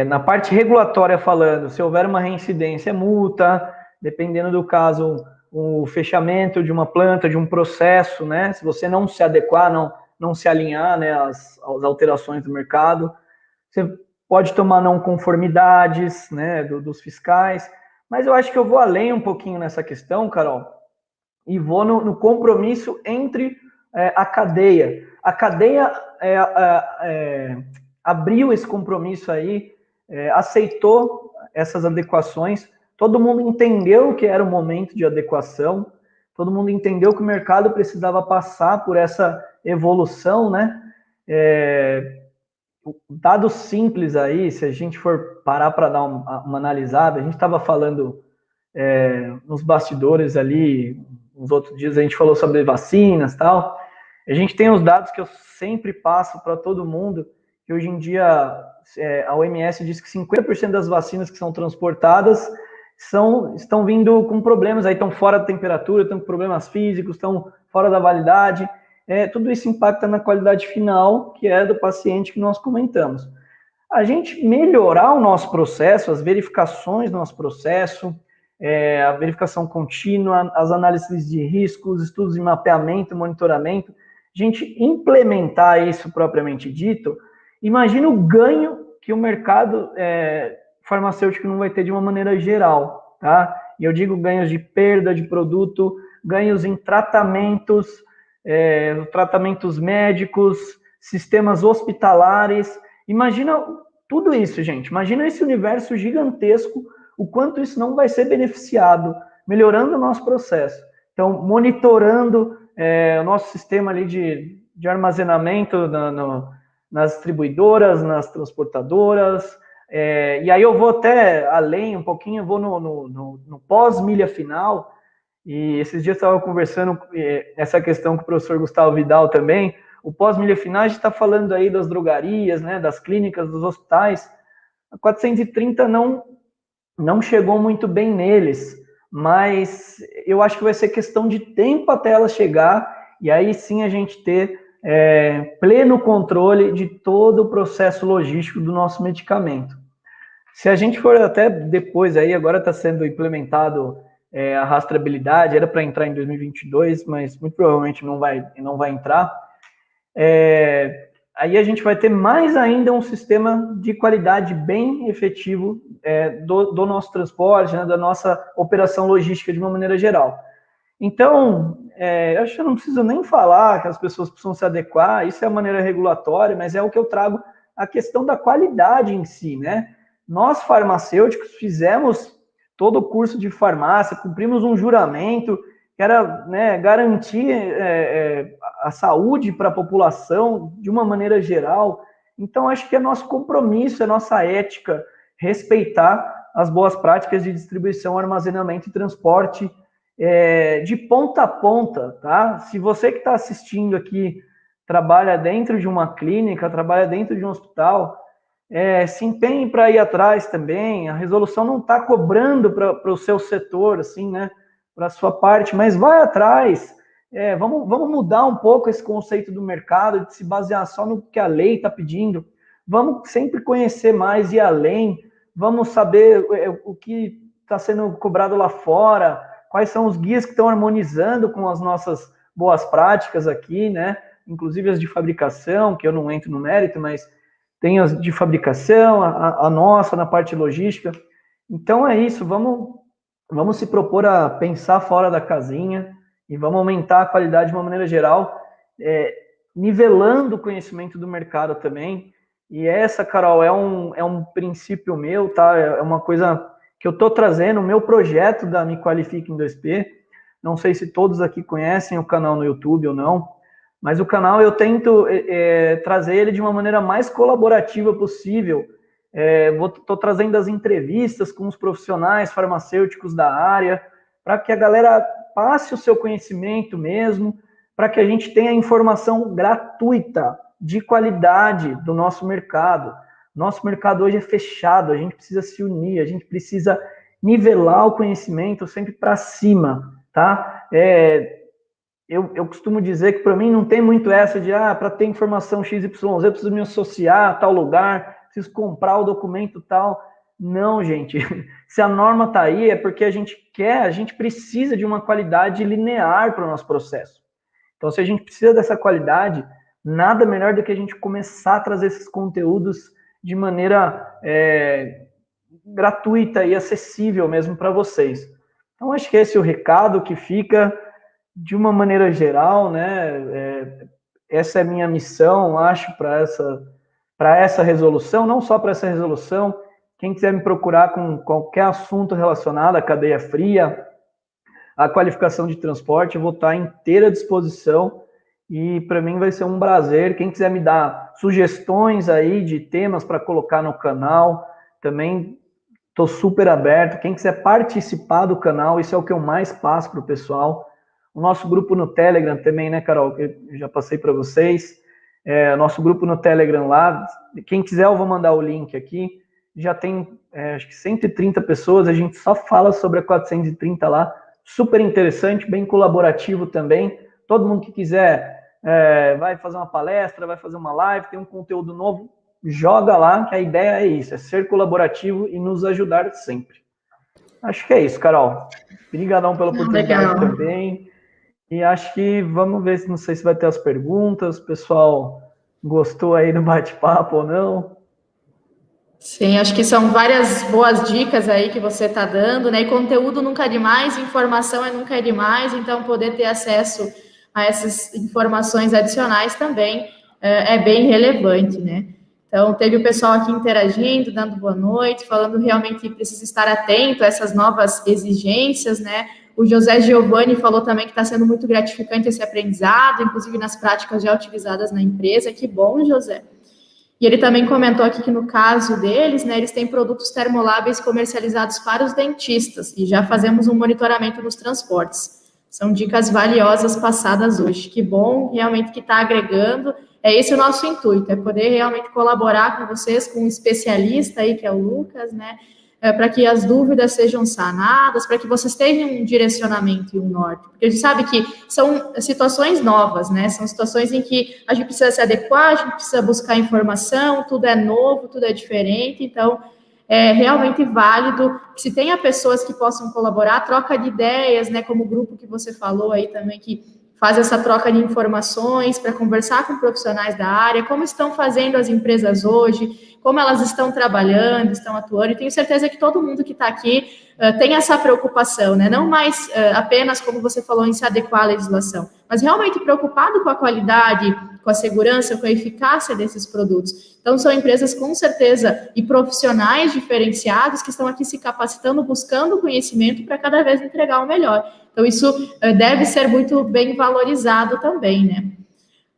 na parte regulatória falando, se houver uma reincidência, multa, dependendo do caso, o fechamento de uma planta, de um processo, né? Se você não se adequar, não se alinhar, né, às alterações do mercado, você pode tomar não conformidades, né, dos fiscais. Mas eu acho que eu vou além um pouquinho nessa questão, Carol, e vou no compromisso entre a cadeia. A cadeia abriu esse compromisso aí, aceitou essas adequações, todo mundo entendeu que era o momento de adequação, todo mundo entendeu que o mercado precisava passar por essa evolução, né? Dados simples aí, se a gente for parar para dar uma analisada, a gente estava falando nos bastidores ali, nos outros dias a gente falou sobre vacinas e tal, a gente tem os dados que eu sempre passo para todo mundo, que hoje em dia a OMS diz que 50% das vacinas que são transportadas estão vindo com problemas, aí estão fora da temperatura, estão com problemas físicos, estão fora da validade, tudo isso impacta na qualidade final, que é do paciente que nós comentamos. A gente melhorar o nosso processo, as verificações do nosso processo, a verificação contínua, as análises de riscos, estudos de mapeamento, monitoramento, a gente implementar isso propriamente dito, imagina o ganho que o mercado farmacêutico não vai ter de uma maneira geral, tá? E eu digo ganhos de perda de produto, ganhos em tratamentos médicos, sistemas hospitalares. Imagina tudo isso, gente. Imagina esse universo gigantesco, o quanto isso não vai ser beneficiado, melhorando o nosso processo. Então, monitorando o nosso sistema ali de armazenamento nas distribuidoras, nas transportadoras. E aí eu vou até além um pouquinho, eu vou no pós-milha final. E esses dias eu estava conversando essa questão com o professor Gustavo Vidal também. O pós-milha final, a gente está falando aí das drogarias, né, das clínicas, dos hospitais. A 430 não chegou muito bem neles, mas eu acho que vai ser questão de tempo até ela chegar, e aí sim a gente ter pleno controle de todo o processo logístico do nosso medicamento. Se a gente for até depois aí, agora está sendo implementado a rastreabilidade, era para entrar em 2022, mas muito provavelmente não vai entrar. Aí a gente vai ter mais ainda um sistema de qualidade bem efetivo do nosso transporte, né, da nossa operação logística de uma maneira geral. Então, eu acho que eu não preciso nem falar que as pessoas precisam se adequar, isso é a maneira regulatória, mas é o que eu trago, a questão da qualidade em si, né? Nós, farmacêuticos, fizemos todo o curso de farmácia, cumprimos um juramento, que era, né, garantir a saúde para a população de uma maneira geral. Então, acho que é nosso compromisso, é nossa ética respeitar as boas práticas de distribuição, armazenamento e transporte de ponta a ponta, tá? Se você que está assistindo aqui trabalha dentro de uma clínica, trabalha dentro de um hospital, se empenhe para ir atrás também. A resolução não está cobrando para o seu setor, assim, né? Para a sua parte, mas vai atrás. Vamos mudar um pouco esse conceito do mercado, de se basear só no que a lei está pedindo. Vamos sempre conhecer mais e além. Vamos saber o que está sendo cobrado lá fora, quais são os guias que estão harmonizando com as nossas boas práticas aqui, né? Inclusive as de fabricação, que eu não entro no mérito, mas tem as de fabricação, a nossa na parte logística. Então é isso, vamos se propor a pensar fora da casinha e vamos aumentar a qualidade de uma maneira geral, nivelando o conhecimento do mercado também. E essa, Carol, é um princípio meu, tá? É uma coisa que eu estou trazendo, o meu projeto da Me Qualifique em 2P. Não sei se todos aqui conhecem o canal no YouTube ou não, mas o canal eu tento trazer ele de uma maneira mais colaborativa possível. Estou trazendo as entrevistas com os profissionais farmacêuticos da área, para que a galera passe o seu conhecimento mesmo, para que a gente tenha informação gratuita, de qualidade do nosso mercado. Nosso mercado hoje é fechado, a gente precisa se unir, a gente precisa nivelar o conhecimento sempre para cima, tá? Eu costumo dizer que para mim não tem muito essa de, para ter informação XYZ, eu preciso me associar a tal lugar, preciso comprar o documento tal. Não, gente. Se a norma está aí, é porque a gente precisa de uma qualidade linear para o nosso processo. Então, se a gente precisa dessa qualidade, nada melhor do que a gente começar a trazer esses conteúdos de maneira gratuita e acessível mesmo para vocês. Então, acho que esse é o recado que fica de uma maneira geral, né? Essa é a minha missão, acho, para essa resolução, não só para essa resolução. Quem quiser me procurar com qualquer assunto relacionado à cadeia fria, à qualificação de transporte, eu vou estar à inteira disposição e para mim vai ser um prazer. Quem quiser me dar sugestões aí de temas para colocar no canal, também estou super aberto. Quem quiser participar do canal, isso é o que eu mais passo para o pessoal. O nosso grupo no Telegram também, né, Carol? Que eu já passei para vocês. Nosso grupo no Telegram lá. Quem quiser, eu vou mandar o link aqui. Já tem, acho que 130 pessoas. A gente só fala sobre a 430 lá. Super interessante, bem colaborativo também. Todo mundo que quiser vai fazer uma palestra, vai fazer uma live, tem um conteúdo novo, joga lá, que a ideia é isso, é ser colaborativo e nos ajudar sempre. Acho que é isso, Carol. Obrigadão pela oportunidade também. E acho que vamos ver, não sei se vai ter as perguntas, o pessoal gostou aí do bate-papo ou não. Sim, acho que são várias boas dicas aí que você está dando, né? E conteúdo nunca é demais, informação nunca é demais, então poder ter acesso a essas informações adicionais também é bem relevante, né? Então, teve o pessoal aqui interagindo, dando boa noite, falando realmente que precisa estar atento a essas novas exigências, né? O José Giovanni falou também que está sendo muito gratificante esse aprendizado, inclusive nas práticas já utilizadas na empresa. Que bom, José. E ele também comentou aqui que no caso deles, né, eles têm produtos termoláveis comercializados para os dentistas e já fazemos um monitoramento nos transportes. São dicas valiosas passadas hoje. Que bom, realmente que está agregando. É esse o nosso intuito, é poder realmente colaborar com vocês, com um especialista aí, que é o Lucas, né, para que as dúvidas sejam sanadas, para que vocês tenham um direcionamento e um norte. Porque a gente sabe que são situações novas, né? São situações em que a gente precisa se adequar, a gente precisa buscar informação, tudo é novo, tudo é diferente, então é realmente válido que se tenha pessoas que possam colaborar, troca de ideias, né? Como o grupo que você falou aí também, que faz essa troca de informações para conversar com profissionais da área, como estão fazendo as empresas hoje, como elas estão trabalhando, estão atuando, e tenho certeza que todo mundo que está aqui tem essa preocupação, né? Não mais apenas, como você falou, em se adequar à legislação, mas realmente preocupado com a qualidade, com a segurança, com a eficácia desses produtos. Então, são empresas com certeza e profissionais diferenciados que estão aqui se capacitando, buscando conhecimento para cada vez entregar o melhor. Então, isso deve ser muito bem valorizado também, né?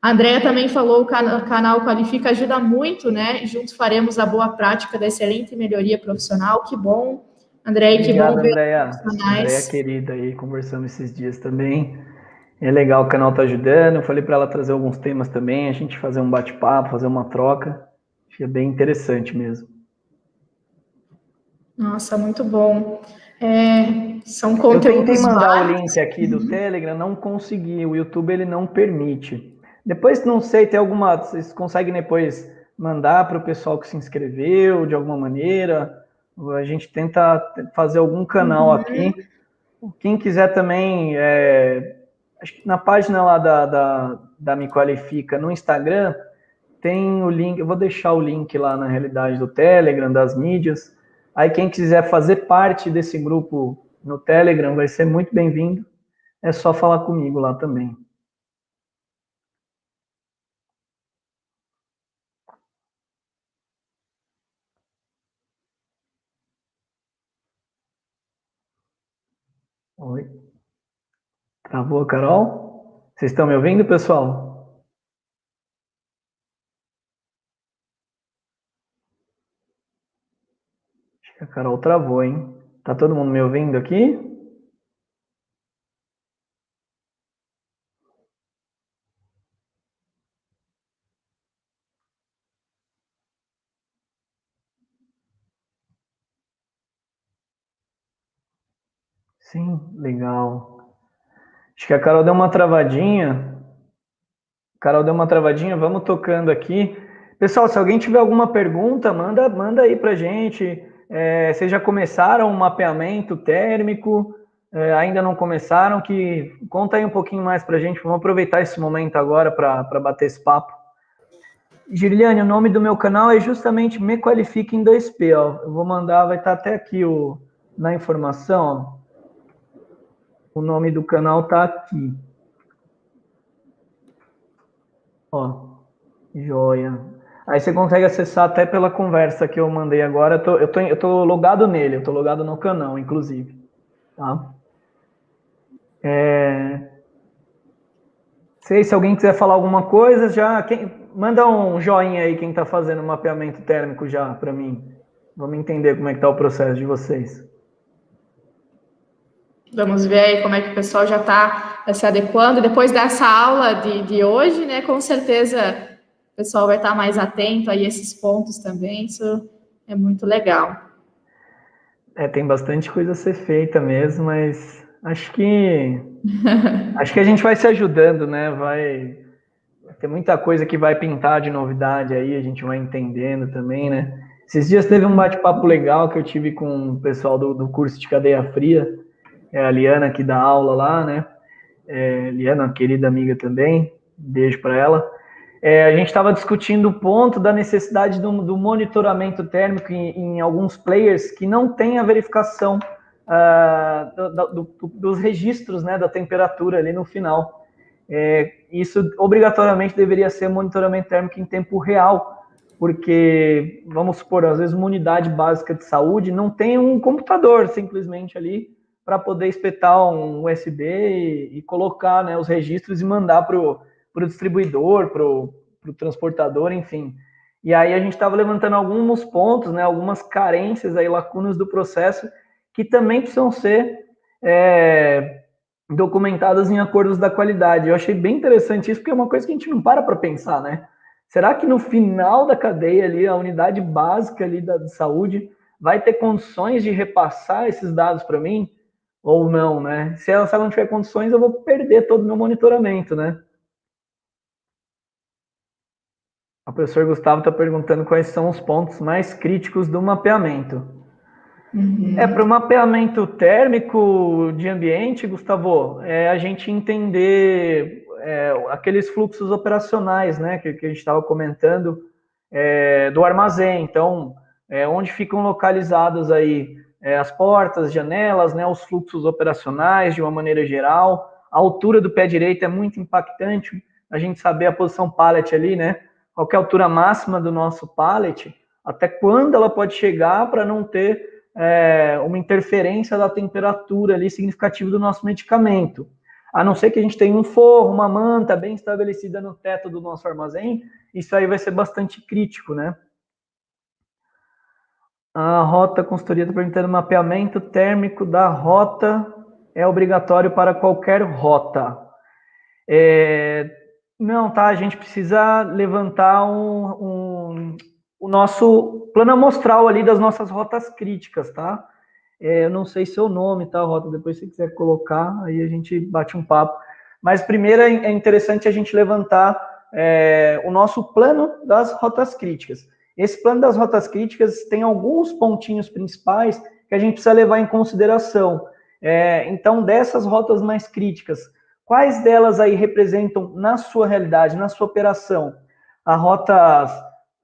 A Andrea também falou, o canal Qualifica ajuda muito, né? Juntos faremos a boa prática da excelente melhoria profissional. Que bom, Andrea, que bom ver Andrea. Andrea querida aí, conversamos esses dias também. É legal, o canal tá ajudando. Eu falei para ela trazer alguns temas também, a gente fazer um bate-papo, fazer uma troca. Achei bem interessante mesmo. Nossa, muito bom. São conteúdos. Eu tentei mandar o link aqui do Telegram, não consegui. O YouTube ele não permite. Depois, não sei, tem alguma. Vocês conseguem depois mandar para o pessoal que se inscreveu de alguma maneira? A gente tenta fazer algum canal aqui. Quem quiser também, acho que na página lá da Me Qualifica no Instagram, tem o link, eu vou deixar o link lá na realidade do Telegram, das mídias. Aí quem quiser fazer parte desse grupo no Telegram vai ser muito bem-vindo. É só falar comigo lá também. Oi. Travou, Carol? Vocês estão me ouvindo, pessoal? Acho que a Carol travou, hein? Tá todo mundo me ouvindo aqui? Sim, legal. Acho que a Carol deu uma travadinha. Carol deu uma travadinha, vamos tocando aqui. Pessoal, se alguém tiver alguma pergunta, manda aí pra gente. Vocês já começaram o mapeamento térmico? Ainda não começaram? Conta aí um pouquinho mais pra gente. Vamos aproveitar esse momento agora para bater esse papo. Girliane, o nome do meu canal é justamente Me Qualifique em 2P. Ó. Eu vou mandar, vai estar até aqui na informação. Ó. O nome do canal tá aqui. Ó, joia. Aí você consegue acessar até pela conversa que eu mandei agora. Eu tô logado nele, eu tô logado no canal, inclusive. Tá? Sei, se alguém quiser falar alguma coisa, manda um joinha aí quem tá fazendo o mapeamento térmico já para mim. Vamos entender como é que tá o processo de vocês. Vamos ver aí como é que o pessoal já está se adequando. Depois dessa aula de hoje, né, com certeza o pessoal vai estar mais atento a esses pontos também. Isso é muito legal. Tem bastante coisa a ser feita mesmo, mas acho que a gente vai se ajudando, né? Vai ter muita coisa que vai pintar de novidade aí, a gente vai entendendo também, né? Esses dias teve um bate-papo legal que eu tive com o pessoal do curso de cadeia fria, a Liana que dá aula lá, né? Liana, querida amiga também, beijo para ela. A gente estava discutindo o ponto da necessidade do monitoramento térmico em alguns players que não tem a verificação dos registros, né, da temperatura ali no final. Isso obrigatoriamente deveria ser monitoramento térmico em tempo real, porque, vamos supor, às vezes uma unidade básica de saúde não tem um computador simplesmente ali para poder espetar um USB e colocar, né, os registros e mandar para o distribuidor, para o transportador, enfim. E aí a gente estava levantando alguns pontos, né, algumas carências, aí, lacunas do processo que também precisam ser documentadas em acordos da qualidade. Eu achei bem interessante isso, porque é uma coisa que a gente não para pensar, né? Será que no final da cadeia ali, a unidade básica ali da saúde vai ter condições de repassar esses dados para mim? Ou não, né? Se ela não tiver condições, eu vou perder todo o meu monitoramento, né? O professor Gustavo está perguntando quais são os pontos mais críticos do mapeamento. Para o mapeamento térmico de ambiente, Gustavo, a gente entender aqueles fluxos operacionais, né, que a gente estava comentando, do armazém. Então, onde ficam localizadas aí as portas, janelas, né, os fluxos operacionais de uma maneira geral. A altura do pé direito é muito impactante, a gente saber a posição pallet ali, né, qual é a altura máxima do nosso pallet, até quando ela pode chegar para não ter uma interferência da temperatura ali significativa do nosso medicamento. A não ser que a gente tenha um forro, uma manta bem estabelecida no teto do nosso armazém, isso aí vai ser bastante crítico, né? A rota consultoria está perguntando: mapeamento térmico da rota é obrigatório para qualquer rota? Não, tá? A gente precisa levantar o nosso plano amostral ali das nossas rotas críticas, tá? Eu não sei seu nome, tá, Rota? Depois, se você quiser colocar, aí a gente bate um papo. Mas primeiro é interessante a gente levantar o nosso plano das rotas críticas. Esse plano das rotas críticas tem alguns pontinhos principais que a gente precisa levar em consideração. Então, dessas rotas mais críticas, quais delas aí representam na sua realidade, na sua operação? A rota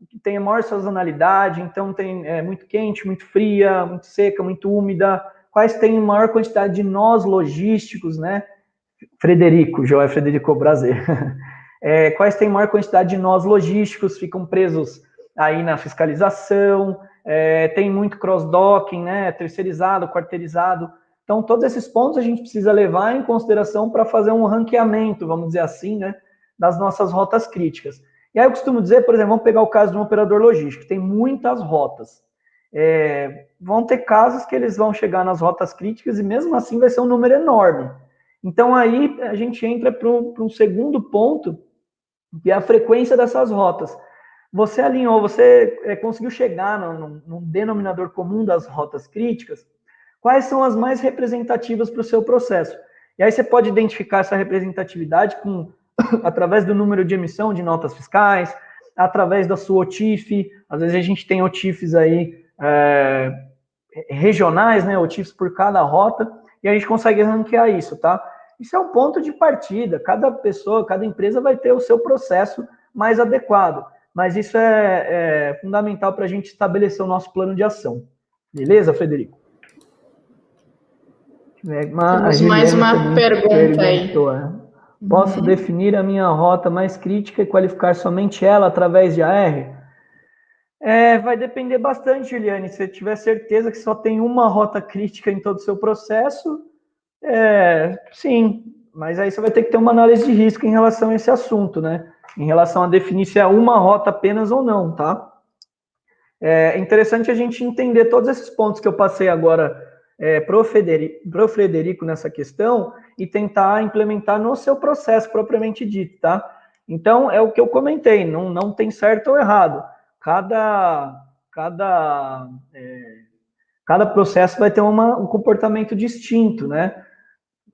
que tem a maior sazonalidade, então tem muito quente, muito fria, muito seca, muito úmida. Quais têm maior quantidade de nós logísticos, né? João Frederico Brasil. Quais têm maior quantidade de nós logísticos, ficam presos aí na fiscalização, tem muito cross-docking, né? Terceirizado, quarteirizado. Então, todos esses pontos a gente precisa levar em consideração para fazer um ranqueamento, vamos dizer assim, né, das nossas rotas críticas. E aí eu costumo dizer, por exemplo, vamos pegar o caso de um operador logístico, tem muitas rotas. Vão ter casos que eles vão chegar nas rotas críticas e mesmo assim vai ser um número enorme. Então, aí a gente entra para um segundo ponto, que é a frequência dessas rotas. Você alinhou, você conseguiu chegar num denominador comum das rotas críticas. Quais são as mais representativas para o seu processo? E aí você pode identificar essa representatividade através do número de emissão de notas fiscais, através da sua OTIF. Às vezes a gente tem OTIFs aí regionais, né? OTIFs por cada rota, e a gente consegue ranquear isso, tá? Isso é um ponto de partida. Cada pessoa, cada empresa vai ter o seu processo mais adequado. Mas isso é fundamental para a gente estabelecer o nosso plano de ação. Beleza, Frederico? Temos mais uma pergunta aí. Posso definir a minha rota mais crítica e qualificar somente ela através de AR? Vai depender bastante, Juliane. Se você tiver certeza que só tem uma rota crítica em todo o seu processo, sim. Mas aí você vai ter que ter uma análise de risco em relação a esse assunto, né? Em relação a definir se é uma rota apenas ou não, tá? É interessante a gente entender todos esses pontos que eu passei agora pro Frederico nessa questão e tentar implementar no seu processo propriamente dito, tá? Então, é o que eu comentei, não tem certo ou errado. Cada processo vai ter um comportamento distinto, né?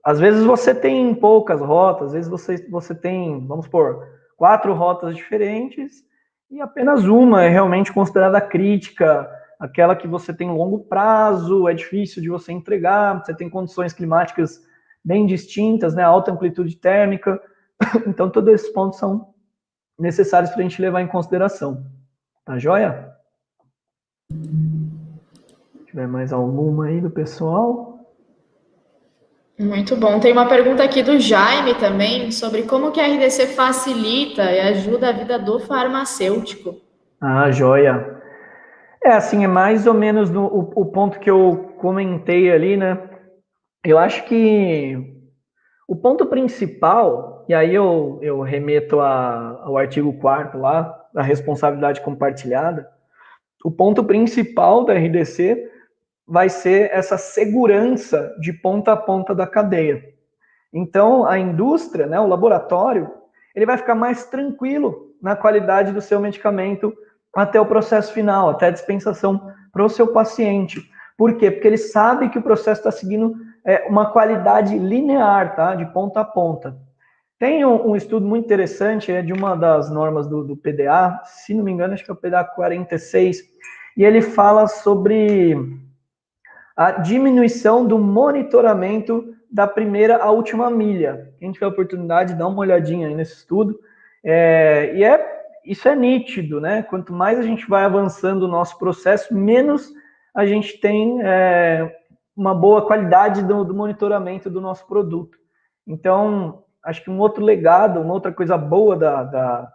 Às vezes você tem poucas rotas, às vezes você tem, vamos supor, 4 rotas diferentes e apenas uma é realmente considerada crítica, aquela que você tem longo prazo, é difícil de você entregar, você tem condições climáticas bem distintas, né, alta amplitude térmica. Então, todos esses pontos são necessários para a gente levar em consideração. Tá joia? Se tiver mais alguma aí do pessoal... Muito bom. Tem uma pergunta aqui do Jaime também sobre como que a RDC facilita e ajuda a vida do farmacêutico. Joia. Assim, é mais ou menos o ponto que eu comentei ali, né? Eu acho que o ponto principal, e aí eu remeto ao artigo 4º lá, da responsabilidade compartilhada, o ponto principal da RDC vai ser essa segurança de ponta a ponta da cadeia. Então, a indústria, né, o laboratório, ele vai ficar mais tranquilo na qualidade do seu medicamento até o processo final, até a dispensação para o seu paciente. Por quê? Porque ele sabe que o processo está seguindo uma qualidade linear, tá? De ponta a ponta. Tem um estudo muito interessante, de uma das normas do PDA, se não me engano, acho que é o PDA 46, e ele fala sobre a diminuição do monitoramento da primeira à última milha. Quem tiver a oportunidade, dá uma olhadinha aí nesse estudo. Isso é nítido, né? Quanto mais a gente vai avançando o nosso processo, menos a gente tem uma boa qualidade do monitoramento do nosso produto. Então, acho que um outro legado, uma outra coisa boa da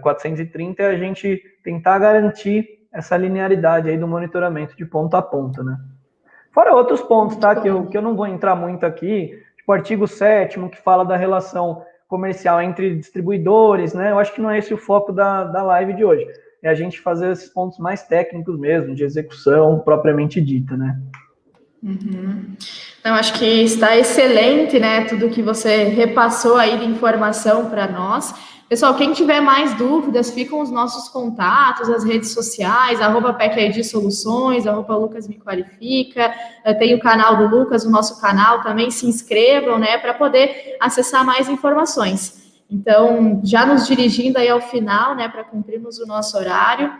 430 é a gente tentar garantir essa linearidade aí do monitoramento de ponta a ponta, né? Fora outros pontos, tá? Que eu não vou entrar muito aqui, tipo o artigo 7º, que fala da relação comercial entre distribuidores, né? Eu acho que não é esse o foco da live de hoje. É a gente fazer esses pontos mais técnicos mesmo, de execução propriamente dita, né? Uhum. Não, acho que está excelente, né? Tudo que você repassou aí de informação para nós. Pessoal, quem tiver mais dúvidas, ficam os nossos contatos, as redes sociais, @PECID Soluções, @Lucas Me Qualifica, tem o canal do Lucas, o nosso canal, também se inscrevam, né, para poder acessar mais informações. Então, já nos dirigindo aí ao final, né, para cumprirmos o nosso horário,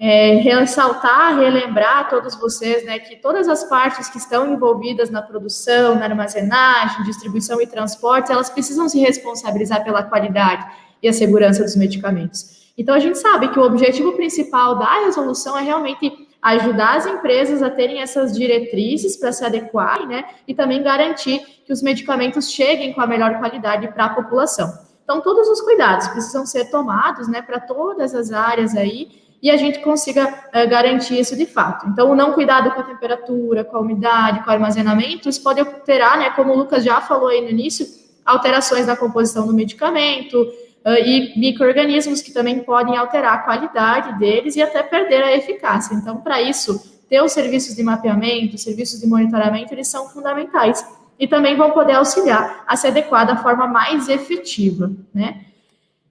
ressaltar, relembrar a todos vocês, né, que todas as partes que estão envolvidas na produção, na armazenagem, distribuição e transporte, elas precisam se responsabilizar pela qualidade e a segurança dos medicamentos. Então, a gente sabe que o objetivo principal da resolução é realmente ajudar as empresas a terem essas diretrizes para se adequarem, né, e também garantir que os medicamentos cheguem com a melhor qualidade para a população. Então, todos os cuidados precisam ser tomados, né, para todas as áreas aí, e a gente consiga garantir isso de fato. Então, o não cuidado com a temperatura, com a umidade, com o armazenamento, isso pode alterar, né, como o Lucas já falou aí no início, alterações na composição do medicamento e micro-organismos que também podem alterar a qualidade deles e até perder a eficácia. Então, para isso, ter os serviços de mapeamento, os serviços de monitoramento, eles são fundamentais e também vão poder auxiliar a se adequar da forma mais efetiva, né?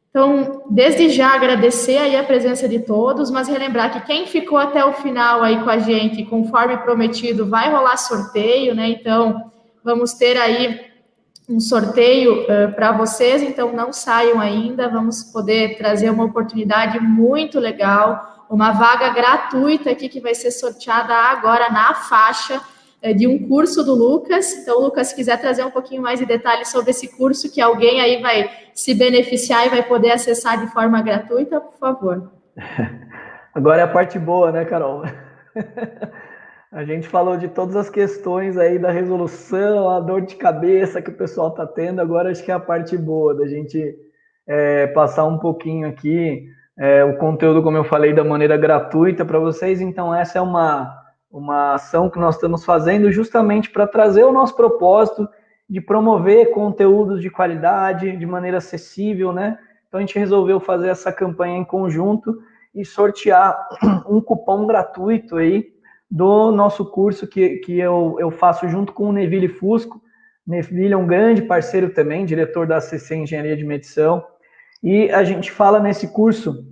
Então, desde já agradecer aí a presença de todos, mas relembrar que quem ficou até o final aí com a gente, conforme prometido, vai rolar sorteio, né? Então, vamos ter aí um sorteio para vocês, então não saiam ainda, vamos poder trazer uma oportunidade muito legal, uma vaga gratuita aqui que vai ser sorteada agora na faixa de um curso do Lucas. Então, Lucas, se quiser trazer um pouquinho mais de detalhes sobre esse curso, que alguém aí vai se beneficiar e vai poder acessar de forma gratuita, por favor. Agora é a parte boa, né, Carol? A gente falou de todas as questões aí da resolução, a dor de cabeça que o pessoal está tendo, agora acho que é a parte boa da gente passar um pouquinho aqui o conteúdo, como eu falei, da maneira gratuita para vocês. Então, essa é uma ação que nós estamos fazendo justamente para trazer o nosso propósito de promover conteúdos de qualidade, de maneira acessível, né? Então, a gente resolveu fazer essa campanha em conjunto e sortear um cupom gratuito aí do nosso curso que eu faço junto com o Neville Fusco. Neville é um grande parceiro também, diretor da ACC Engenharia de Medição, e a gente fala nesse curso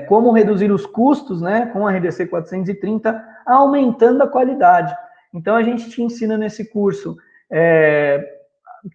como reduzir os custos, né, com a RDC 430, aumentando a qualidade. Então, a gente te ensina nesse curso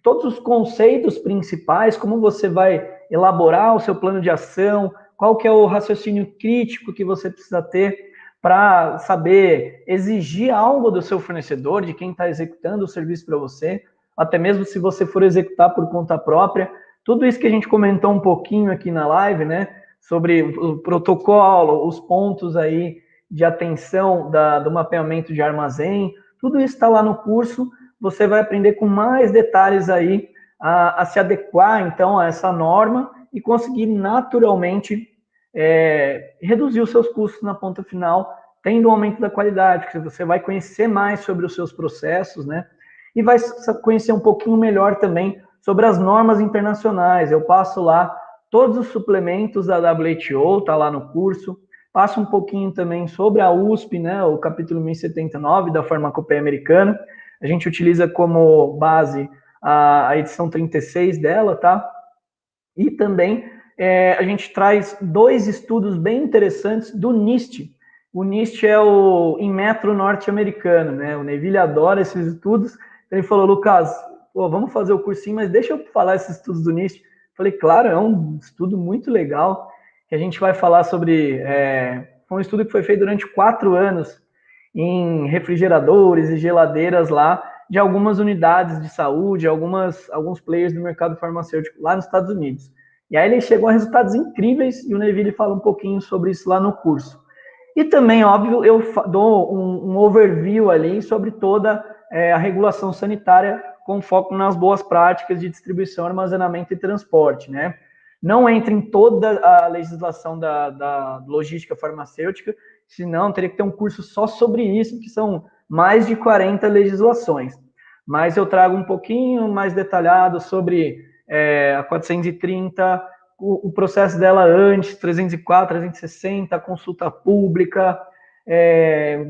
todos os conceitos principais, como você vai elaborar o seu plano de ação, qual que é o raciocínio crítico que você precisa ter para saber exigir algo do seu fornecedor, de quem está executando o serviço para você, até mesmo se você for executar por conta própria. Tudo isso que a gente comentou um pouquinho aqui na live, né, sobre o protocolo, os pontos aí de atenção do mapeamento de armazém, tudo isso está lá no curso. Você vai aprender com mais detalhes aí a se adequar, então, a essa norma e conseguir naturalmente reduzir os seus custos na ponta final, tendo um aumento da qualidade, porque você vai conhecer mais sobre os seus processos, né? E vai conhecer um pouquinho melhor também sobre as normas internacionais. Eu passo lá todos os suplementos da WHO, tá lá no curso. Passo um pouquinho também sobre a USP, né? O capítulo 1079 da Farmacopeia Americana. A gente utiliza como base a edição 36 dela, tá? E também a gente traz 2 estudos bem interessantes do NIST. O NIST é o Inmetro norte-americano, né? O Neville adora esses estudos. Ele falou, Lucas, vamos fazer o cursinho, mas deixa eu falar esses estudos do NIST. Falei, claro, é um estudo muito legal, que a gente vai falar sobre... foi um estudo que foi feito durante 4 anos em refrigeradores e geladeiras lá, de algumas unidades de saúde, alguns players do mercado farmacêutico lá nos Estados Unidos. E aí ele chegou a resultados incríveis, e o Neville fala um pouquinho sobre isso lá no curso. E também, óbvio, eu dou um overview ali sobre toda a regulação sanitária, com foco nas boas práticas de distribuição, armazenamento e transporte, né? Não entra em toda a legislação da logística farmacêutica, senão teria que ter um curso só sobre isso, que são mais de 40 legislações. Mas eu trago um pouquinho mais detalhado sobre a 430, o processo dela antes, 304, 360, consulta pública,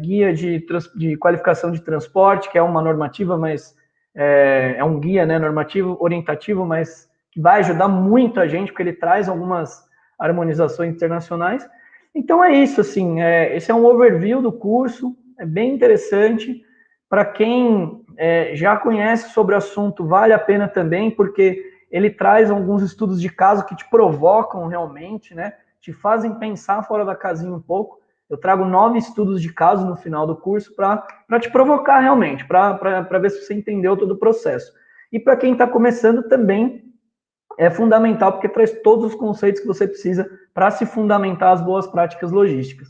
guia de qualificação de transporte, que é uma normativa, mas é um guia, né, normativo, orientativo, mas que vai ajudar muito a gente, porque ele traz algumas harmonizações internacionais. Então é isso, assim, esse é um overview do curso, é bem interessante. Para quem já conhece sobre o assunto, vale a pena também, porque ele traz alguns estudos de caso que te provocam realmente, né? te fazem pensar fora da casinha um pouco. Eu trago 9 estudos de caso no final do curso para te provocar realmente, para ver se você entendeu todo o processo. E para quem está começando também é fundamental, porque traz todos os conceitos que você precisa para se fundamentar as boas práticas logísticas.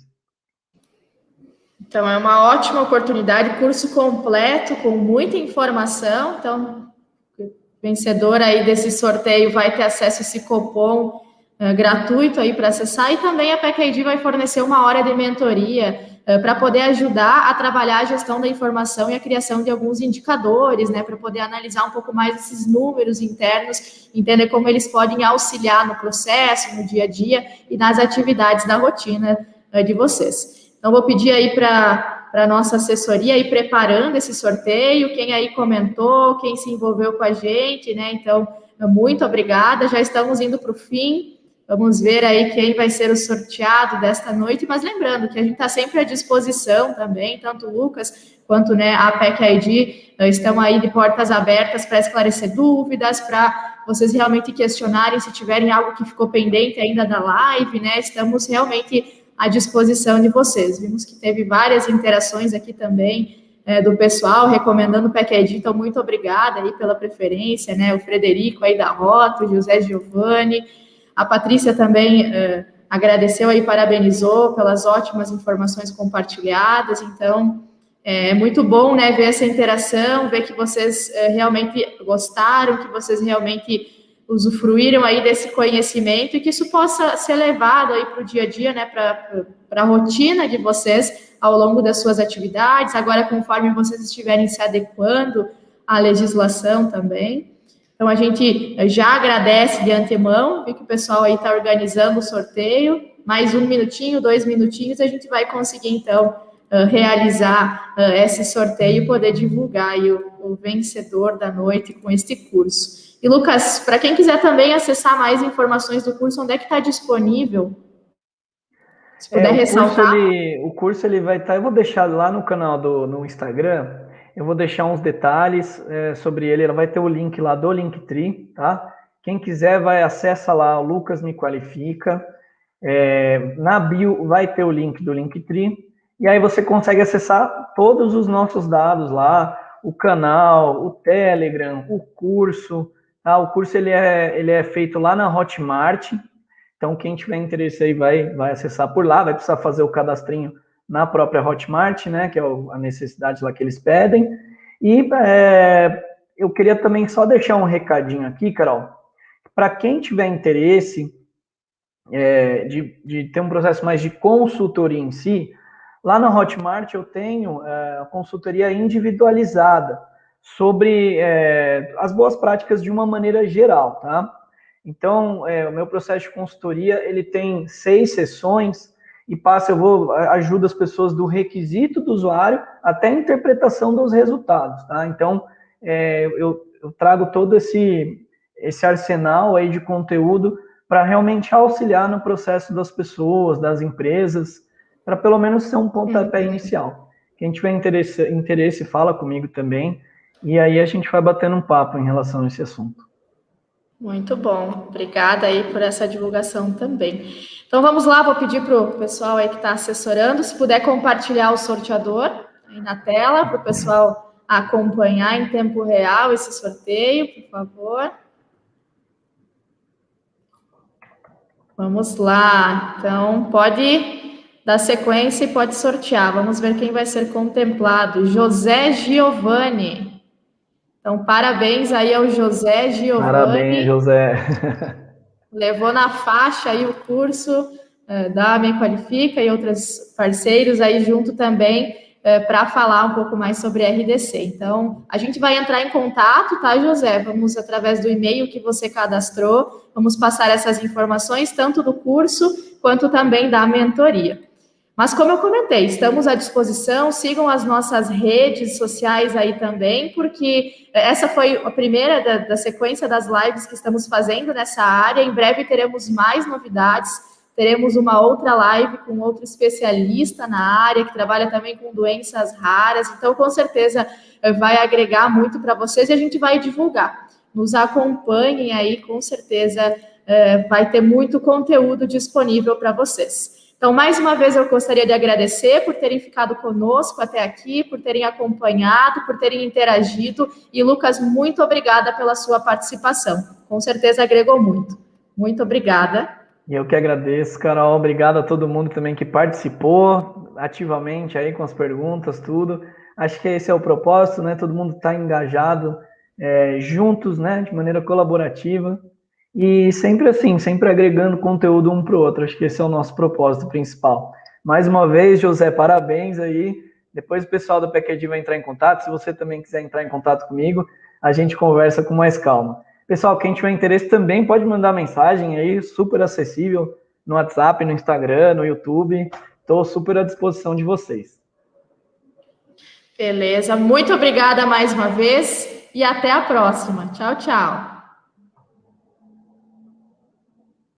Então, é uma ótima oportunidade, curso completo, com muita informação. Então, o vencedor aí desse sorteio vai ter acesso a esse cupom gratuito aí para acessar, e também a PEC-ID vai fornecer uma hora de mentoria para poder ajudar a trabalhar a gestão da informação e a criação de alguns indicadores, né, para poder analisar um pouco mais esses números internos, entender como eles podem auxiliar no processo, no dia a dia e nas atividades da rotina de vocês. Então, vou pedir aí para a nossa assessoria ir preparando esse sorteio, quem aí comentou, quem se envolveu com a gente, né, então, muito obrigada, já estamos indo para o fim. Vamos ver aí quem vai ser o sorteado desta noite, mas lembrando que a gente está sempre à disposição também, tanto o Lucas quanto, né, a PEC-ID estão aí de portas abertas para esclarecer dúvidas, para vocês realmente questionarem se tiverem algo que ficou pendente ainda da live, né, estamos realmente à disposição de vocês. Vimos que teve várias interações aqui também do pessoal recomendando o PEC-ID, então muito obrigada aí pela preferência, né, o Frederico aí da Rota, o José Giovanni. A Patrícia também agradeceu e parabenizou pelas ótimas informações compartilhadas. Então, é muito bom, né, ver essa interação, ver que vocês realmente gostaram, que vocês realmente usufruíram aí desse conhecimento e que isso possa ser levado aí para o dia a dia, né, para a rotina de vocês ao longo das suas atividades, agora conforme vocês estiverem se adequando à legislação também. Então, a gente já agradece de antemão, vi que o pessoal aí está organizando o sorteio, mais 1 minutinho, 2 minutinhos, a gente vai conseguir, então, realizar esse sorteio e poder divulgar aí o vencedor da noite com este curso. E, Lucas, para quem quiser também acessar mais informações do curso, onde é que está disponível? Se puder ressaltar. O curso ele vai estar, eu vou deixar lá no canal no Instagram. Eu vou deixar uns detalhes sobre ele. Ela vai ter o link lá do Linktree, tá? Quem quiser acessa lá, o Lucas Me Qualifica. Na bio vai ter o link do Linktree. E aí você consegue acessar todos os nossos dados lá, o canal, o Telegram, o curso. Tá? O curso ele é feito lá na Hotmart. Então quem tiver interesse aí vai acessar por lá, vai precisar fazer o cadastrinho na própria Hotmart, né, que é a necessidade lá que eles pedem. E eu queria também só deixar um recadinho aqui, Carol, para quem tiver interesse de ter um processo mais de consultoria em si, lá na Hotmart eu tenho a consultoria individualizada sobre as boas práticas de uma maneira geral, tá? Então, o meu processo de consultoria, ele tem 6 sessões, e ajudo as pessoas do requisito do usuário até a interpretação dos resultados, tá? Então, eu trago todo esse arsenal aí de conteúdo para realmente auxiliar no processo das pessoas, das empresas, para pelo menos ser um pontapé inicial. Quem tiver interesse, fala comigo também, e aí a gente vai batendo um papo em relação a esse assunto. Muito bom, obrigada aí por essa divulgação também. Então vamos lá, vou pedir para o pessoal aí que está assessorando, se puder compartilhar o sorteador aí na tela, para o pessoal acompanhar em tempo real esse sorteio, por favor. Vamos lá, então pode dar sequência e pode sortear. Vamos ver quem vai ser contemplado. José Giovanni. Então, parabéns aí ao José Giovanni. Parabéns, José. Levou na faixa aí o curso da Me Qualifica e outros parceiros aí junto também para falar um pouco mais sobre RDC. Então, a gente vai entrar em contato, tá, José? Vamos, através do e-mail que você cadastrou, vamos passar essas informações, tanto do curso quanto também da mentoria. Mas, como eu comentei, estamos à disposição, sigam as nossas redes sociais aí também, porque essa foi a primeira da sequência das lives que estamos fazendo nessa área. Em breve teremos mais novidades, teremos uma outra live com outro especialista na área, que trabalha também com doenças raras, então, com certeza, vai agregar muito para vocês e a gente vai divulgar. Nos acompanhem aí, com certeza, vai ter muito conteúdo disponível para vocês. Então, mais uma vez, eu gostaria de agradecer por terem ficado conosco até aqui, por terem acompanhado, por terem interagido. E, Lucas, muito obrigada pela sua participação. Com certeza agregou muito. Muito obrigada. E eu que agradeço, Carol. Obrigado a todo mundo também que participou ativamente aí com as perguntas, tudo. Acho que esse é o propósito, né? Todo mundo está engajado, juntos, né? De maneira colaborativa. E sempre assim, sempre agregando conteúdo um para o outro. Acho que esse é o nosso propósito principal. Mais uma vez, José, parabéns aí. Depois o pessoal do Packard vai entrar em contato. Se você também quiser entrar em contato comigo, a gente conversa com mais calma. Pessoal, quem tiver interesse também pode mandar mensagem aí, super acessível, no WhatsApp, no Instagram, no YouTube. Estou super à disposição de vocês. Beleza, muito obrigada mais uma vez e até a próxima. Tchau, tchau.